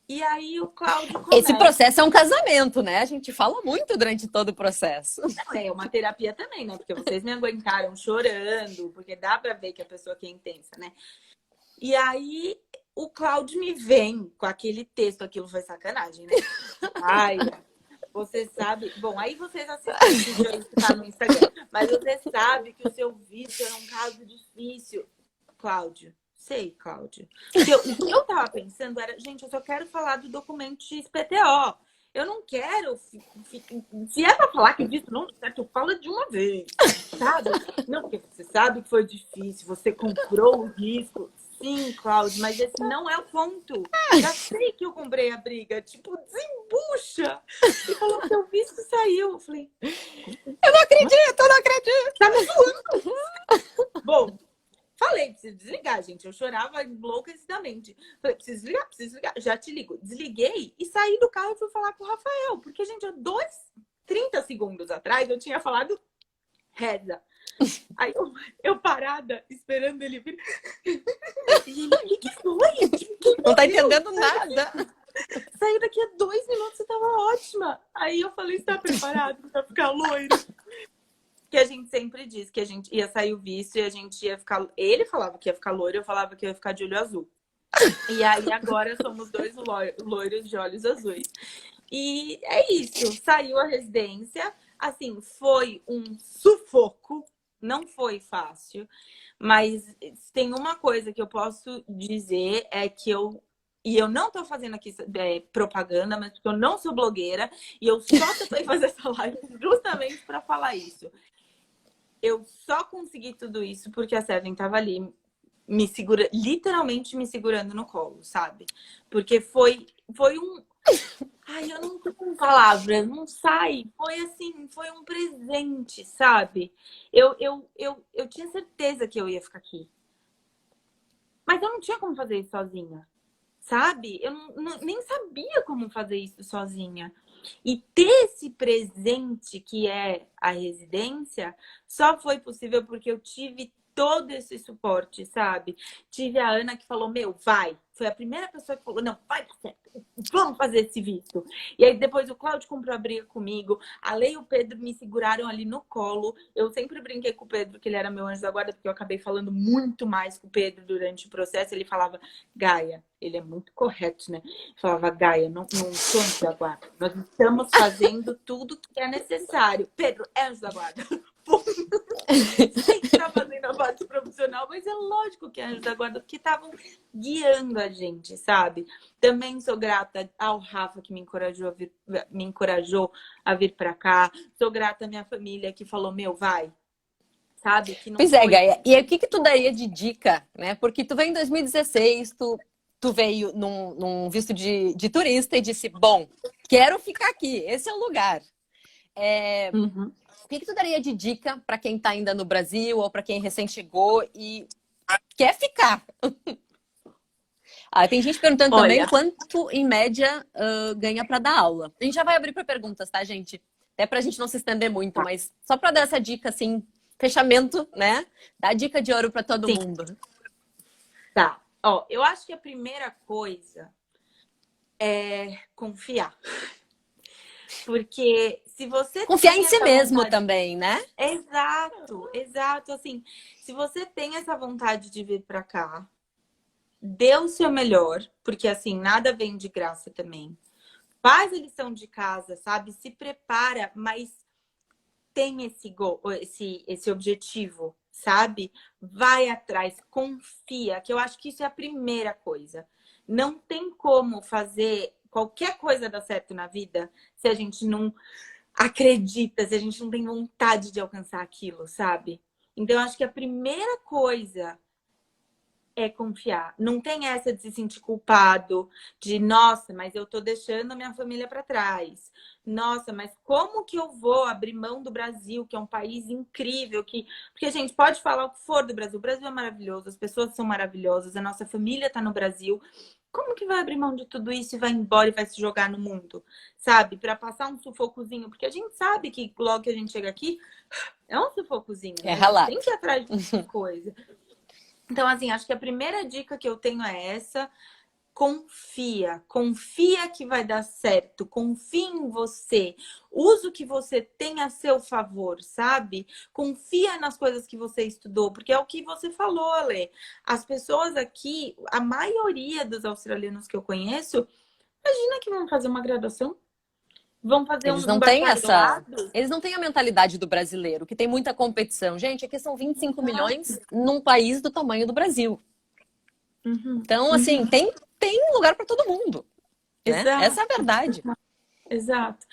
E aí o Cláudio Esse começa. processo é um casamento, né? A gente fala muito durante todo o processo. Não, é uma terapia também, né? Porque vocês me aguentaram chorando, porque dá pra ver que a pessoa aqui é intensa, né? E aí o Cláudio me vem com aquele texto, aquilo foi sacanagem, né? Ai, você sabe. Bom, aí vocês assistem o vídeo aí que tá no Instagram. Mas você sabe que o seu vício era um caso difícil. Cláudio, sei, Cláudio. O que eu tava pensando era, gente, eu só quero falar do documento XPTO. Eu não quero. Se é pra falar que visto não dá certo, fala de uma vez. Sabe? Não, porque você sabe que foi difícil, você comprou o risco. Sim, Cláudio, mas esse não é o ponto. Já sei que eu comprei a briga. Tipo, desembucha. E falou que o visto saiu. Eu falei, Eu não acredito, eu não acredito. tá me zoando. Bom, falei, preciso desligar, gente. Eu chorava enlouquecidamente. Falei, preciso desligar, preciso desligar. Já te ligo. Desliguei e saí do carro e fui falar com o Rafael. Porque, gente, há 30 segundos atrás eu tinha falado reza. Aí eu parada, esperando ele vir. E ele, o que foi? Não tá entendendo nada. Saiu daqui a 2 minutos, você tava ótima. Aí eu falei, você tá preparado pra ficar loiro? Que a gente sempre diz que a gente ia sair o visto e a gente ia ficar... Ele falava que ia ficar loiro, eu falava que ia ficar de olho azul. E aí agora somos dois loiros de olhos azuis. E é isso, saiu a residência. Assim, foi um sufoco. Não foi fácil, mas tem uma coisa que eu posso dizer é que eu não tô fazendo aqui propaganda, mas porque eu não sou blogueira e eu só tentei fazer essa live justamente para falar isso. Eu só consegui tudo isso porque a Seven tava ali me segura, literalmente me segurando no colo, sabe? Porque foi um... Ai, eu não tô com palavras, não sai. Foi assim, foi um presente, sabe? Eu tinha certeza que eu ia ficar aqui. Mas eu não tinha como fazer isso sozinha, sabe? Eu nem sabia como fazer isso sozinha. E ter esse presente que é a residência só foi possível porque eu tive todo esse suporte, sabe? Tive a Ana que falou, meu, vai. Foi a primeira pessoa que falou, não, vai dar certo, vamos fazer esse visto. E aí depois o Cláudio comprou a briga comigo, a Lei e o Pedro me seguraram ali no colo. Eu sempre brinquei com o Pedro que ele era meu anjo da guarda, porque eu acabei falando muito mais com o Pedro durante o processo. Ele falava, Gaia, ele é muito correto, né? Falava, Gaia, não sou anjo da guarda. Nós estamos fazendo tudo que é necessário. Pedro, é anjo da guarda. Sei que tá fazendo a parte profissional, mas é lógico que é anjo da guarda, porque estavam guiando a gente, sabe? Também sou grata ao Rafa, que me encorajou a vir para cá. Sou grata à minha família, que falou, meu, vai. Sabe? Que não Pois é, foi... Gaia. E aí, o que que tu daria de dica, né? Porque tu veio em 2016, tu veio num visto de turista e disse, bom, quero ficar aqui, esse é o lugar. Uhum. O que que tu daria de dica para quem está ainda no Brasil ou para quem recém chegou e quer ficar? Tem gente perguntando também Olha, quanto, em média, ganha para dar aula. A gente já vai abrir para perguntas, tá, gente? Até para a gente não se estender muito, mas só para dar essa dica, assim, fechamento, né? Dá dica de ouro para todo sim, mundo. tá. Ó, eu acho que a primeira coisa é confiar. Porque se você Confiar em tem si essa mesmo vontade... também, né? Exato, exato. Assim, se você tem essa vontade de vir para cá, dê o seu melhor, porque assim, nada vem de graça também. Faz a lição de casa, sabe? Se prepara, mas tem esse objetivo, sabe? Vai atrás, confia, que eu acho que isso é a primeira coisa. Não tem como fazer qualquer coisa dar certo na vida se a gente não acredita, se a gente não tem vontade de alcançar aquilo, sabe? Então, eu acho que a primeira coisa é confiar. Não tem essa de se sentir culpado, de nossa, mas eu tô deixando a minha família para trás. Nossa, mas como que eu vou abrir mão do Brasil, que é um país incrível, que porque a gente pode falar o que for do Brasil. O Brasil é maravilhoso, as pessoas são maravilhosas, a nossa família tá no Brasil. Como que vai abrir mão de tudo isso e vai embora e vai se jogar no mundo? Sabe? Para passar um sufocozinho, porque a gente sabe que logo que a gente chega aqui é um sufocozinho, É né? A gente tem relato. que ir atrás de coisa. Então, assim, acho que a primeira dica que eu tenho é essa. Confia. Confia que vai dar certo. Confia em você. Usa o que você tem a seu favor, sabe? Confia nas coisas que você estudou. Porque é o que você falou, Ale. As pessoas aqui, a maioria dos australianos que eu conheço, imagina que vão fazer uma graduação. Vão fazer Eles um não têm essa. bacharelado. Eles não têm a mentalidade do brasileiro, que tem muita competição. Gente, aqui são 25 milhões num país do tamanho do Brasil. Uhum, Então, assim, uhum. tem lugar para todo mundo, né? Essa é a Exato. verdade. Exato.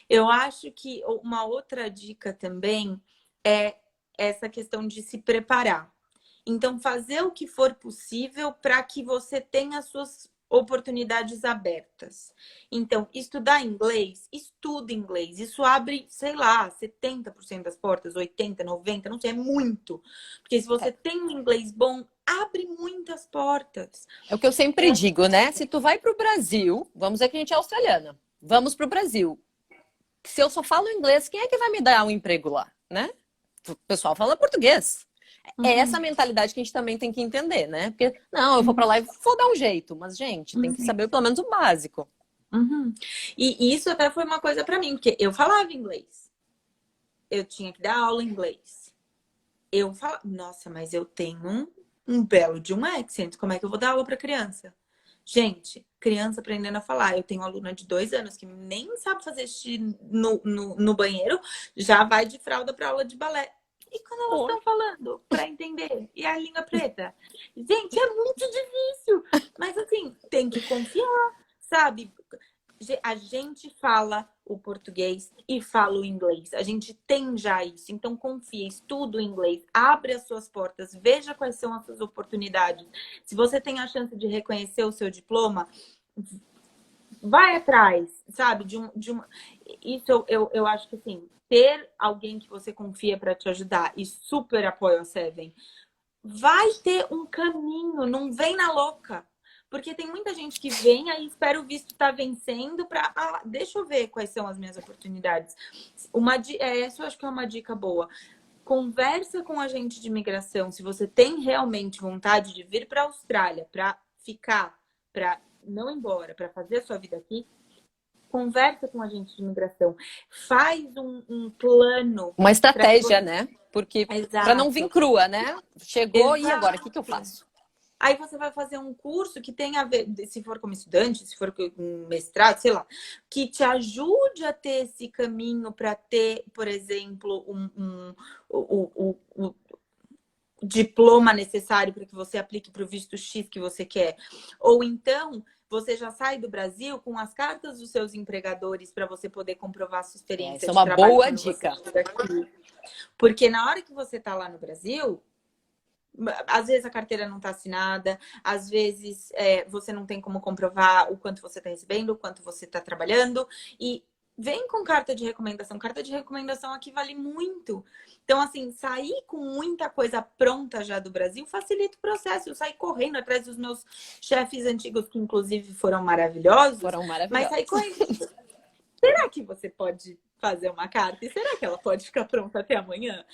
Eu acho que uma outra dica também é essa questão de se preparar. Então, fazer o que for possível para que você tenha as suas oportunidades abertas. Então, estudar inglês, estuda inglês. Isso abre, sei lá, 70% das portas, 80, 90, não sei, é muito. Porque se você tem um inglês bom, abre muitas portas. É o que eu sempre digo, né? Se tu vai para o Brasil, vamos dizer que a gente é australiana, vamos para o Brasil. Se eu só falo inglês, quem é que vai me dar um emprego lá, né? O pessoal fala português. É essa Uhum, mentalidade que a gente também tem que entender, né? Porque, não, eu vou para uhum, lá e vou dar um jeito. Mas, gente, tem que uhum. saber pelo menos o básico. Uhum. E isso até foi uma coisa pra mim, porque eu falava inglês. Eu tinha que dar aula em inglês. Eu falava, nossa, mas eu tenho um belo de um accent. Como é que eu vou dar aula pra criança? Gente, criança aprendendo a falar. Eu tenho uma aluna de 2 anos que nem sabe fazer xixi no banheiro, já vai de fralda pra aula de balé. E quando elas Oi. estão falando pra entender? E a língua preta? Gente, é muito difícil. Mas assim, tem que confiar, sabe? A gente fala o português e fala o inglês. A gente tem já isso. Então, confia, estuda o inglês, abre as suas portas, veja quais são as suas oportunidades. Se você tem a chance de reconhecer o seu diploma, vai atrás, sabe? Isso eu acho que, assim, ter alguém que você confia para te ajudar e super apoia o Seven. vai ter um caminho, não vem na louca. Porque tem muita gente que vem, aí espera o visto estar vencendo para... deixa eu ver quais são as minhas oportunidades. Essa eu acho que é uma dica boa. Conversa com o agente de imigração. Se você tem realmente vontade de vir para a Austrália, para ficar, para não ir embora, para fazer a sua vida aqui, conversa com o agente de imigração. Faz um plano. Uma estratégia, né? Porque para não vir Exato. crua, né? Chegou e agora, o que eu Exato. faço? Aí você vai fazer um curso que tem a ver, se for como estudante, se for um mestrado, sei lá, que te ajude a ter esse caminho para ter, por exemplo, o diploma necessário para que você aplique para o visto X que você quer. Ou então, você já sai do Brasil com as cartas dos seus empregadores para você poder comprovar a sua experiência Essa é de uma trabalho boa quando você dica. chega aqui. Porque na hora que você está lá no Brasil, às vezes a carteira não está assinada, às vezes você não tem como comprovar o quanto você está recebendo, o quanto você está trabalhando. E vem com carta de recomendação. Carta de recomendação aqui vale muito. Então, assim, sair com muita coisa pronta já do Brasil facilita o processo. Eu saí correndo atrás dos meus chefes antigos, que inclusive foram maravilhosos. Foram Mas maravilhosos. saí correndo. Será que você pode fazer uma carta? E será que ela pode ficar pronta até amanhã?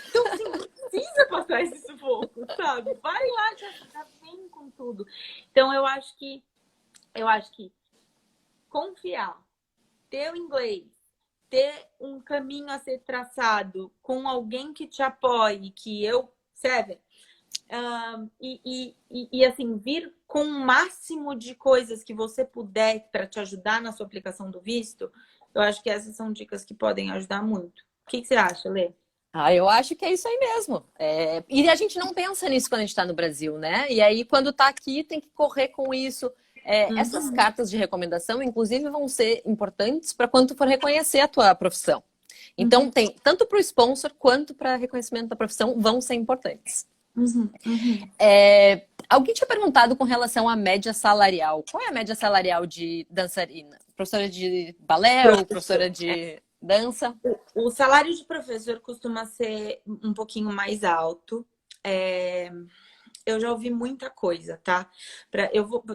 Então, assim, não precisa passar esse sufoco, sabe? Vai lá, já vem com tudo. Então, eu acho que confiar, ter o inglês, ter um caminho a ser traçado com alguém que te apoie, sabe? E assim, vir com o máximo de coisas que você puder para te ajudar na sua aplicação do visto, eu acho que essas são dicas que podem ajudar muito. O que você acha, Lê? Eu acho que é isso aí mesmo. E a gente não pensa nisso quando a gente está no Brasil, né? E aí, quando está aqui, tem que correr com isso. Essas cartas de recomendação, inclusive, vão ser importantes para quando tu for reconhecer a tua profissão. Então, tem tanto para o sponsor quanto para reconhecimento da profissão vão ser importantes. Alguém tinha perguntado com relação à média salarial. Qual é a média salarial de dançarina? Professora de balé ou professora de dança? O salário de professor costuma ser um pouquinho mais alto. Eu já ouvi muita coisa, tá?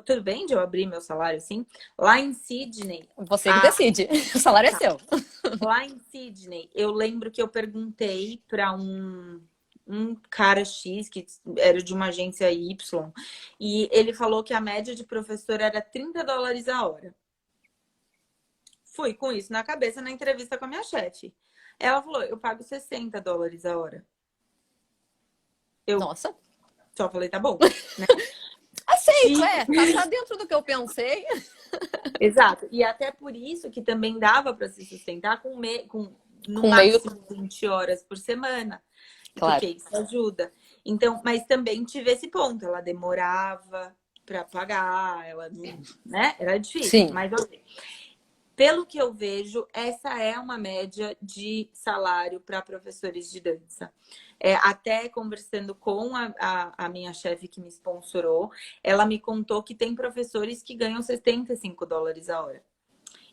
Tudo bem de eu abrir meu salário assim? Lá em Sydney. Você que decide. O salário é seu. Lá em Sydney, eu lembro que eu perguntei para um cara X, que era de uma agência Y, e ele falou que a média de professor era $30 a hora. Fui com isso na cabeça na entrevista com a minha chefe. Ela falou, eu pago $60 a hora. Nossa. Só falei, tá bom. Né? Aceito, tá dentro do que eu pensei. Exato. E até por isso que também dava para se sustentar no máximo 20 horas por semana. Claro. Porque isso ajuda. Então, mas também tive esse ponto. Ela demorava para pagar, né? Era difícil. Sim. Mas pelo que eu vejo, essa é uma média de salário para professores de dança. Até conversando com a minha chefe que me sponsorou, ela me contou que tem professores que ganham $75 a hora.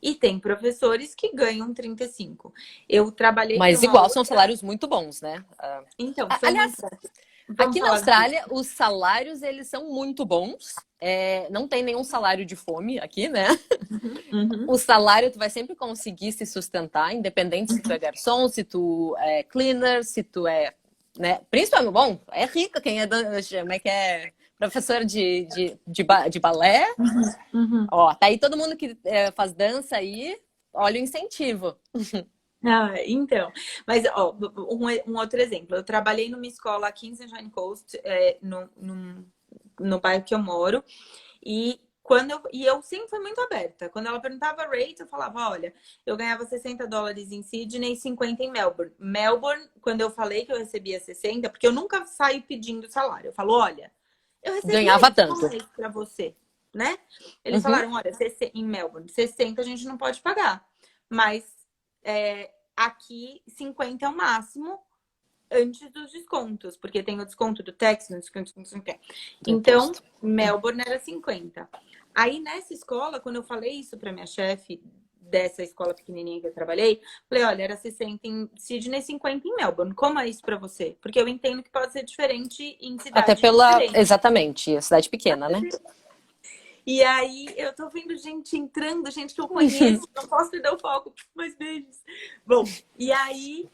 E tem professores que ganham 35. Eu trabalhei... Mas igual, são salários muito bons, né? Então, aliás, aqui na Austrália, os salários, eles são muito bons. Não tem nenhum salário de fome aqui, né? O salário, tu vai sempre conseguir se sustentar, independente se tu é garçom, se tu é cleaner, se tu é... né? Principalmente, bom, é rica quem como é que é... professora de balé. Ó, tá aí todo mundo que faz dança aí, olha o incentivo. Então, mas ó, um outro exemplo. Eu trabalhei numa escola aqui em Sunshine Coast, no bairro que eu moro, e eu sempre fui muito aberta. Quando ela perguntava rate, eu falava, olha, eu ganhava $60 em Sydney e 50 em Melbourne. Melbourne, quando eu falei que eu recebia 60, porque eu nunca saio pedindo salário. Eu falo, olha, eu recebia ganhava tanto para você, né? Eles falaram, olha, em Melbourne, 60 a gente não pode pagar, mas aqui 50 é o máximo antes dos descontos, porque tem o desconto do tax, o desconto não sei o quê. Então, Melbourne era 50. Aí nessa escola, quando eu falei isso para minha chefe dessa escola pequenininha que eu trabalhei, falei, olha, era 60 em Sydney, 50 em Melbourne. Como é isso pra você? Porque eu entendo que pode ser diferente em Até cidades pela. diferentes. Exatamente, a cidade pequena, né? E aí eu tô vendo gente entrando, gente que eu conheço, não posso perder o foco, mas beijos. Bom, e aí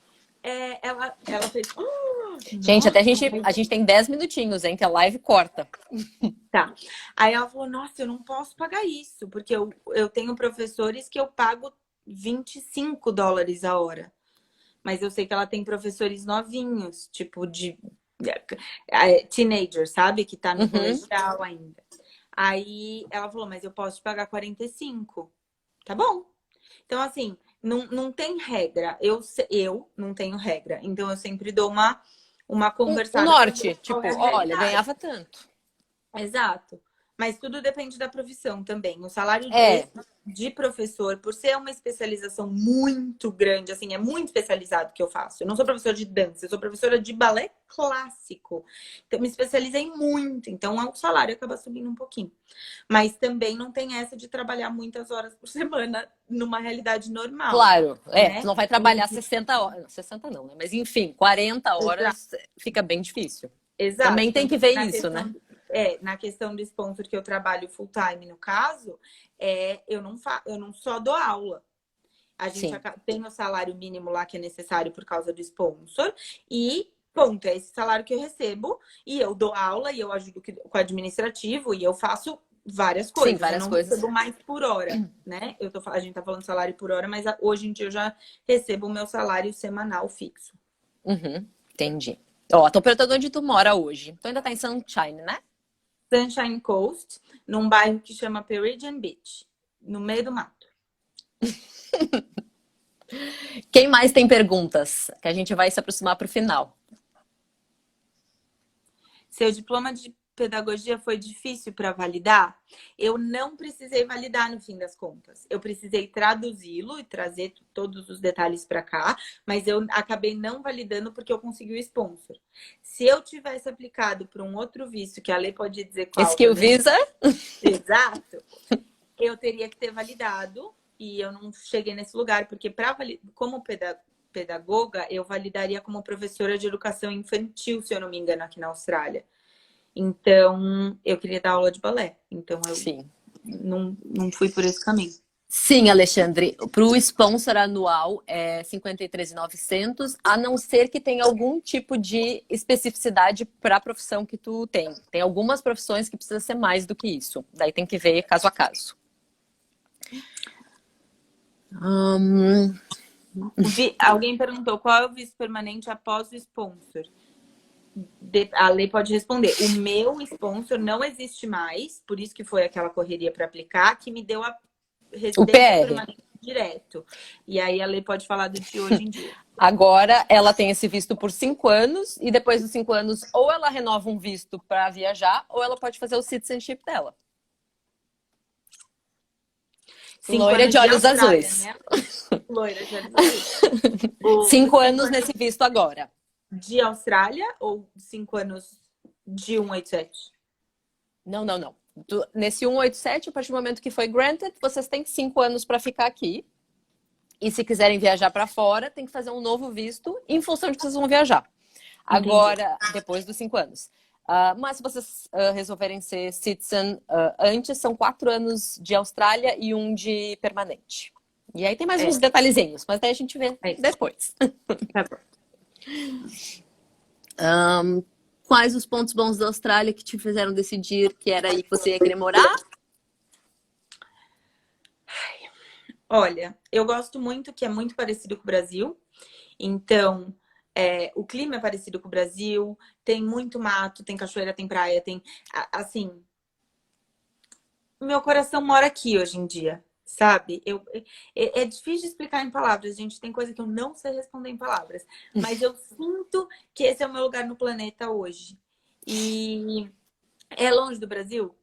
ela fez. "Oh, Gente, até nossa, a gente tem 10 minutinhos, hein? Que a live corta. tá. Aí ela falou, nossa, eu não posso pagar isso, porque eu tenho professores que eu pago $25 a hora. Mas eu sei que ela tem professores novinhos, tipo de teenager, sabe? Que tá no colegial ainda. Aí ela falou, mas eu posso te pagar 45. Tá bom. Então, assim, não tem regra. Eu não tenho regra. Então, eu sempre dou uma O conversada pra norte, ver qual é tipo, a olha, realidade. ganhava tanto. Exato. Mas tudo depende da profissão também. O salário É, de professor, por ser uma especialização muito grande, assim, é muito especializado que eu faço. Eu não sou professora de dança, eu sou professora de balé clássico. Então, eu me especializei muito. Então, o salário acaba subindo um pouquinho. Mas também não tem essa de trabalhar muitas horas por semana numa realidade normal, claro, tu né? não vai trabalhar 60 horas, 60 não, né? Mas enfim, 40 horas fica bem difícil. Exato. Também tem Tanto que que ver isso, né? na questão do sponsor que eu trabalho full time, no caso, eu não só dou aula. A gente Sim. tem o salário mínimo lá que é necessário por causa do sponsor e ponto, é esse salário que eu recebo e eu dou aula e eu ajudo com o administrativo e eu faço várias Sim, coisas. Eu várias não coisas. recebo mais por hora, né? A gente tá falando salário por hora, mas hoje em dia eu já recebo o meu salário semanal fixo. Uhum, entendi. Ó, tô perguntando onde tu mora hoje. Tu ainda tá em Sunshine, né? Sunshine Coast, num bairro que chama Peridian Beach, no meio do mato. Quem mais tem perguntas? Que a gente vai se aproximar pro final. Seu diploma de pedagogia foi difícil para validar? Eu não precisei validar no fim das contas. Eu precisei traduzi-lo e trazer todos os detalhes para cá, mas eu acabei não validando porque eu consegui o sponsor. Se eu tivesse aplicado para um outro visto, que a lei pode dizer qual Skill também. Visa? Exato. Eu teria que ter validado e eu não cheguei nesse lugar, porque como pedagoga, eu validaria como professora de educação infantil, se eu não me engano, aqui na Austrália. Então, eu queria dar aula de balé. Então, eu Sim. não fui por esse caminho. Sim, Alexandre. Para o sponsor anual é 53.900, a não ser que tenha algum tipo de especificidade para a profissão que tu tem. Tem algumas profissões que precisa ser mais do que isso. Daí tem que ver caso a caso. Alguém perguntou qual é o visto permanente após o sponsor. A lei pode responder. O meu sponsor não existe mais, por isso que foi aquela correria para aplicar, que me deu a O residência PR. permanente direto. E aí a lei pode falar do de hoje em dia. Agora ela tem esse visto por 5 anos e depois dos 5 anos ou ela renova um visto para viajar ou ela pode fazer o citizenship dela. 5 Loira anos de de olhos Austrália, azuis. né? Loira de olhos azuis. 5 Cinco anos anos nesse visto agora. de Austrália ou 5 anos de 187? Não, não, não. Nesse 187, a partir do momento que foi granted, vocês têm 5 anos para ficar aqui. E se quiserem viajar para fora, tem que fazer um novo visto em função de que vocês vão viajar. Agora, depois dos 5 anos. Mas se vocês resolverem ser citizen antes, são 4 anos de Austrália e 1 de permanente. E aí tem mais uns detalhezinhos, mas daí a gente vê depois. Tá bom. Quais os pontos bons da Austrália que te fizeram decidir que era aí que você ia querer morar? Olha, eu gosto muito que é muito parecido com o Brasil. Então, o clima é parecido com o Brasil. Tem muito mato, tem cachoeira, tem praia, tem... Assim, meu coração mora aqui hoje em dia, sabe? É difícil de explicar em palavras, gente. Tem coisa que eu não sei responder em palavras. Mas eu sinto que esse é o meu lugar no planeta hoje. E é longe do Brasil?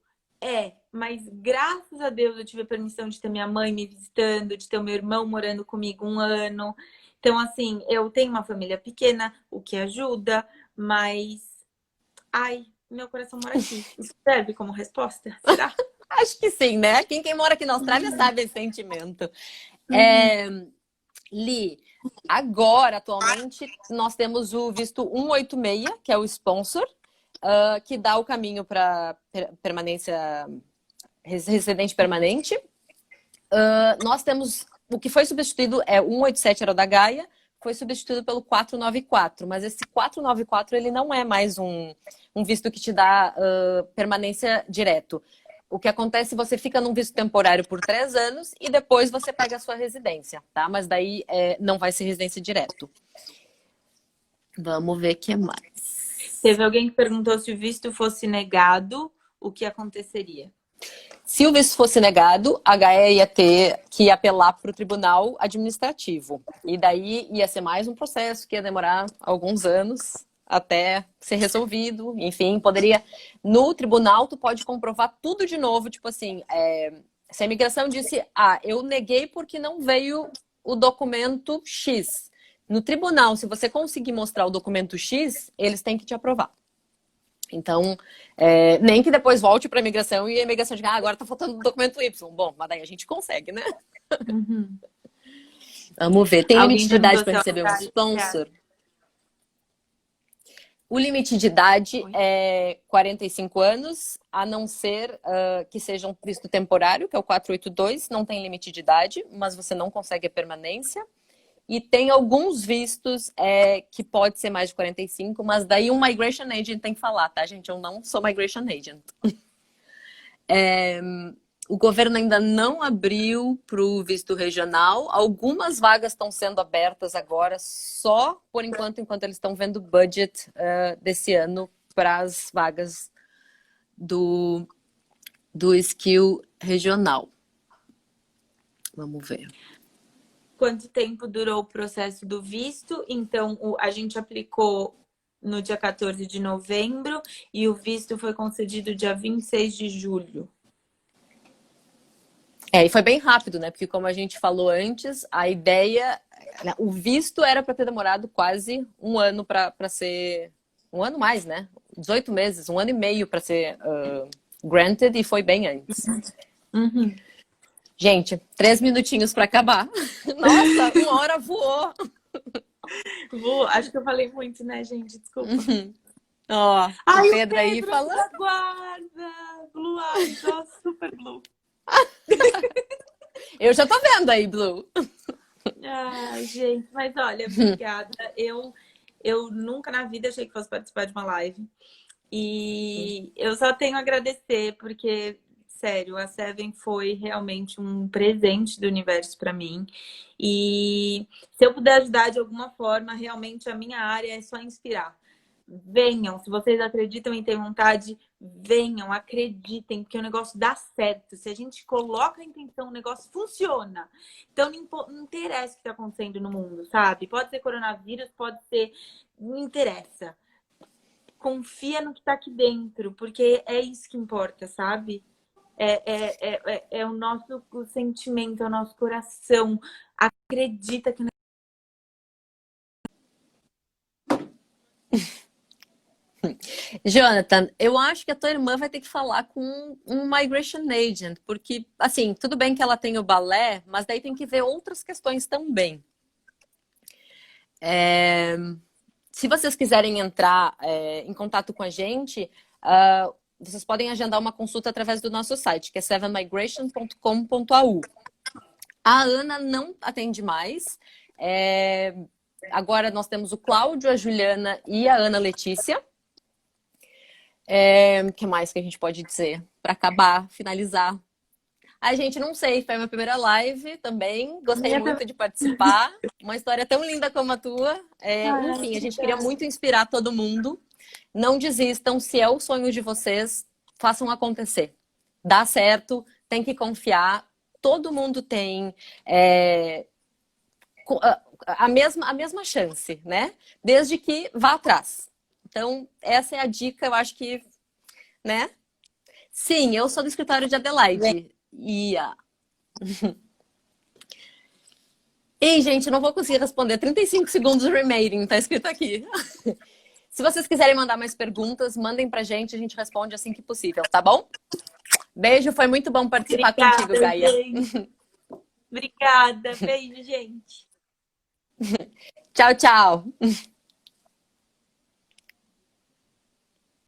Mas graças a Deus eu tive a permissão de ter minha mãe me visitando, de ter o meu irmão morando comigo 1 ano. Então, assim, eu tenho uma família pequena, o que ajuda, mas... Ai, meu coração mora aqui. Isso serve como resposta? Será? Acho que sim, né? Quem mora aqui na Austrália sabe esse sentimento. Li, agora, atualmente, nós temos o visto 186, que é o sponsor, que dá o caminho para permanência, residente permanente. Nós temos, o que foi substituído é o 187, era o da Gaia, foi substituído pelo 494, mas esse 494 ele não é mais um visto que te dá permanência direto. O que acontece, você fica num visto temporário por 3 anos e depois você pega a sua residência, tá? Mas daí não vai ser residência direto. Vamos ver o que mais. Teve alguém que perguntou se o visto fosse negado, o que aconteceria? Se o visto fosse negado, a Gaia ia ter que apelar para o tribunal administrativo. E daí ia ser mais um processo que ia demorar alguns anos até ser resolvido. Enfim, poderia... No tribunal, tu pode comprovar tudo de novo. Tipo assim, se a imigração disse, eu neguei porque não veio o documento X. No tribunal, se você conseguir mostrar o documento X, eles têm que te aprovar. Então, nem que depois volte para a imigração e a imigração diga, agora tá faltando o documento Y. Bom, mas daí a gente consegue, né? Uhum. Vamos ver. Tem limite de idade para se receber um sponsor? O limite de idade é 45 anos, a não ser que seja um visto temporário, que é o 482, não tem limite de idade, mas você não consegue a permanência. E tem alguns vistos que pode ser mais de 45, mas daí um Migration Agent tem que falar, tá, gente? Eu não sou Migration Agent. O governo ainda não abriu para o visto regional. Algumas vagas estão sendo abertas agora, só por enquanto eles estão vendo o budget desse ano para as vagas do skill regional. Vamos ver. Quanto tempo durou o processo do visto? Então, a gente aplicou no dia 14 de novembro e o visto foi concedido dia 26 de julho. E foi bem rápido, né? Porque como a gente falou antes, a ideia... O visto era para ter demorado quase um ano para ser... Um ano mais, né? 18 meses, 1 ano e meio para ser granted e foi bem antes. Uhum. Gente, 3 minutinhos para acabar. Nossa, 1 hora voou. Acho que eu falei muito, né, gente? Desculpa. Ó, o Pedro aí falando. Da guarda! Blue Eyes, super blue. Eu já tô vendo aí, Blue. Ai, gente, mas olha, obrigada. Eu nunca na vida achei que fosse participar de uma live. E eu só tenho a agradecer, porque, sério, a Seven foi realmente um presente do universo para mim. E se eu puder ajudar de alguma forma, realmente a minha área é só inspirar. Venham, se vocês acreditam e têm vontade, venham, acreditem, porque o negócio dá certo. Se a gente coloca a intenção, o negócio funciona. Então, não interessa o que está acontecendo no mundo, sabe? Pode ser coronavírus, pode ser... Não interessa. Confia no que está aqui dentro, porque é isso que importa, sabe? É o nosso sentimento, é o nosso coração. Acredita que... Jonathan, eu acho que a tua irmã vai ter que falar com um Migration Agent, porque, assim, tudo bem que ela tem o balé, mas daí tem que ver outras questões também. Se vocês quiserem entrar em contato com a gente, vocês podem agendar uma consulta através do nosso site, que é sevenmigration.com.au. A Ana não atende mais. Agora nós temos o Cláudio, a Juliana e a Ana Letícia. O que mais que a gente pode dizer? Para acabar, finalizar. A gente não sei, foi a minha primeira live também. Gostei muito de participar. Uma história tão linda como a tua. Enfim, a gente queria muito inspirar todo mundo. Não desistam, se é o sonho de vocês, façam acontecer. Dá certo, tem que confiar. Todo mundo tem a mesma chance, né? Desde que vá atrás. Então, essa é a dica, eu acho que, né? Sim, eu sou do escritório de Adelaide. Ei, gente, não vou conseguir responder. 35 segundos remaining, tá escrito aqui. Se vocês quiserem mandar mais perguntas, mandem pra gente, a gente responde assim que possível, tá bom? Beijo, foi muito bom participar contigo, Gaia. Obrigada. Beijo, gente. Tchau, tchau!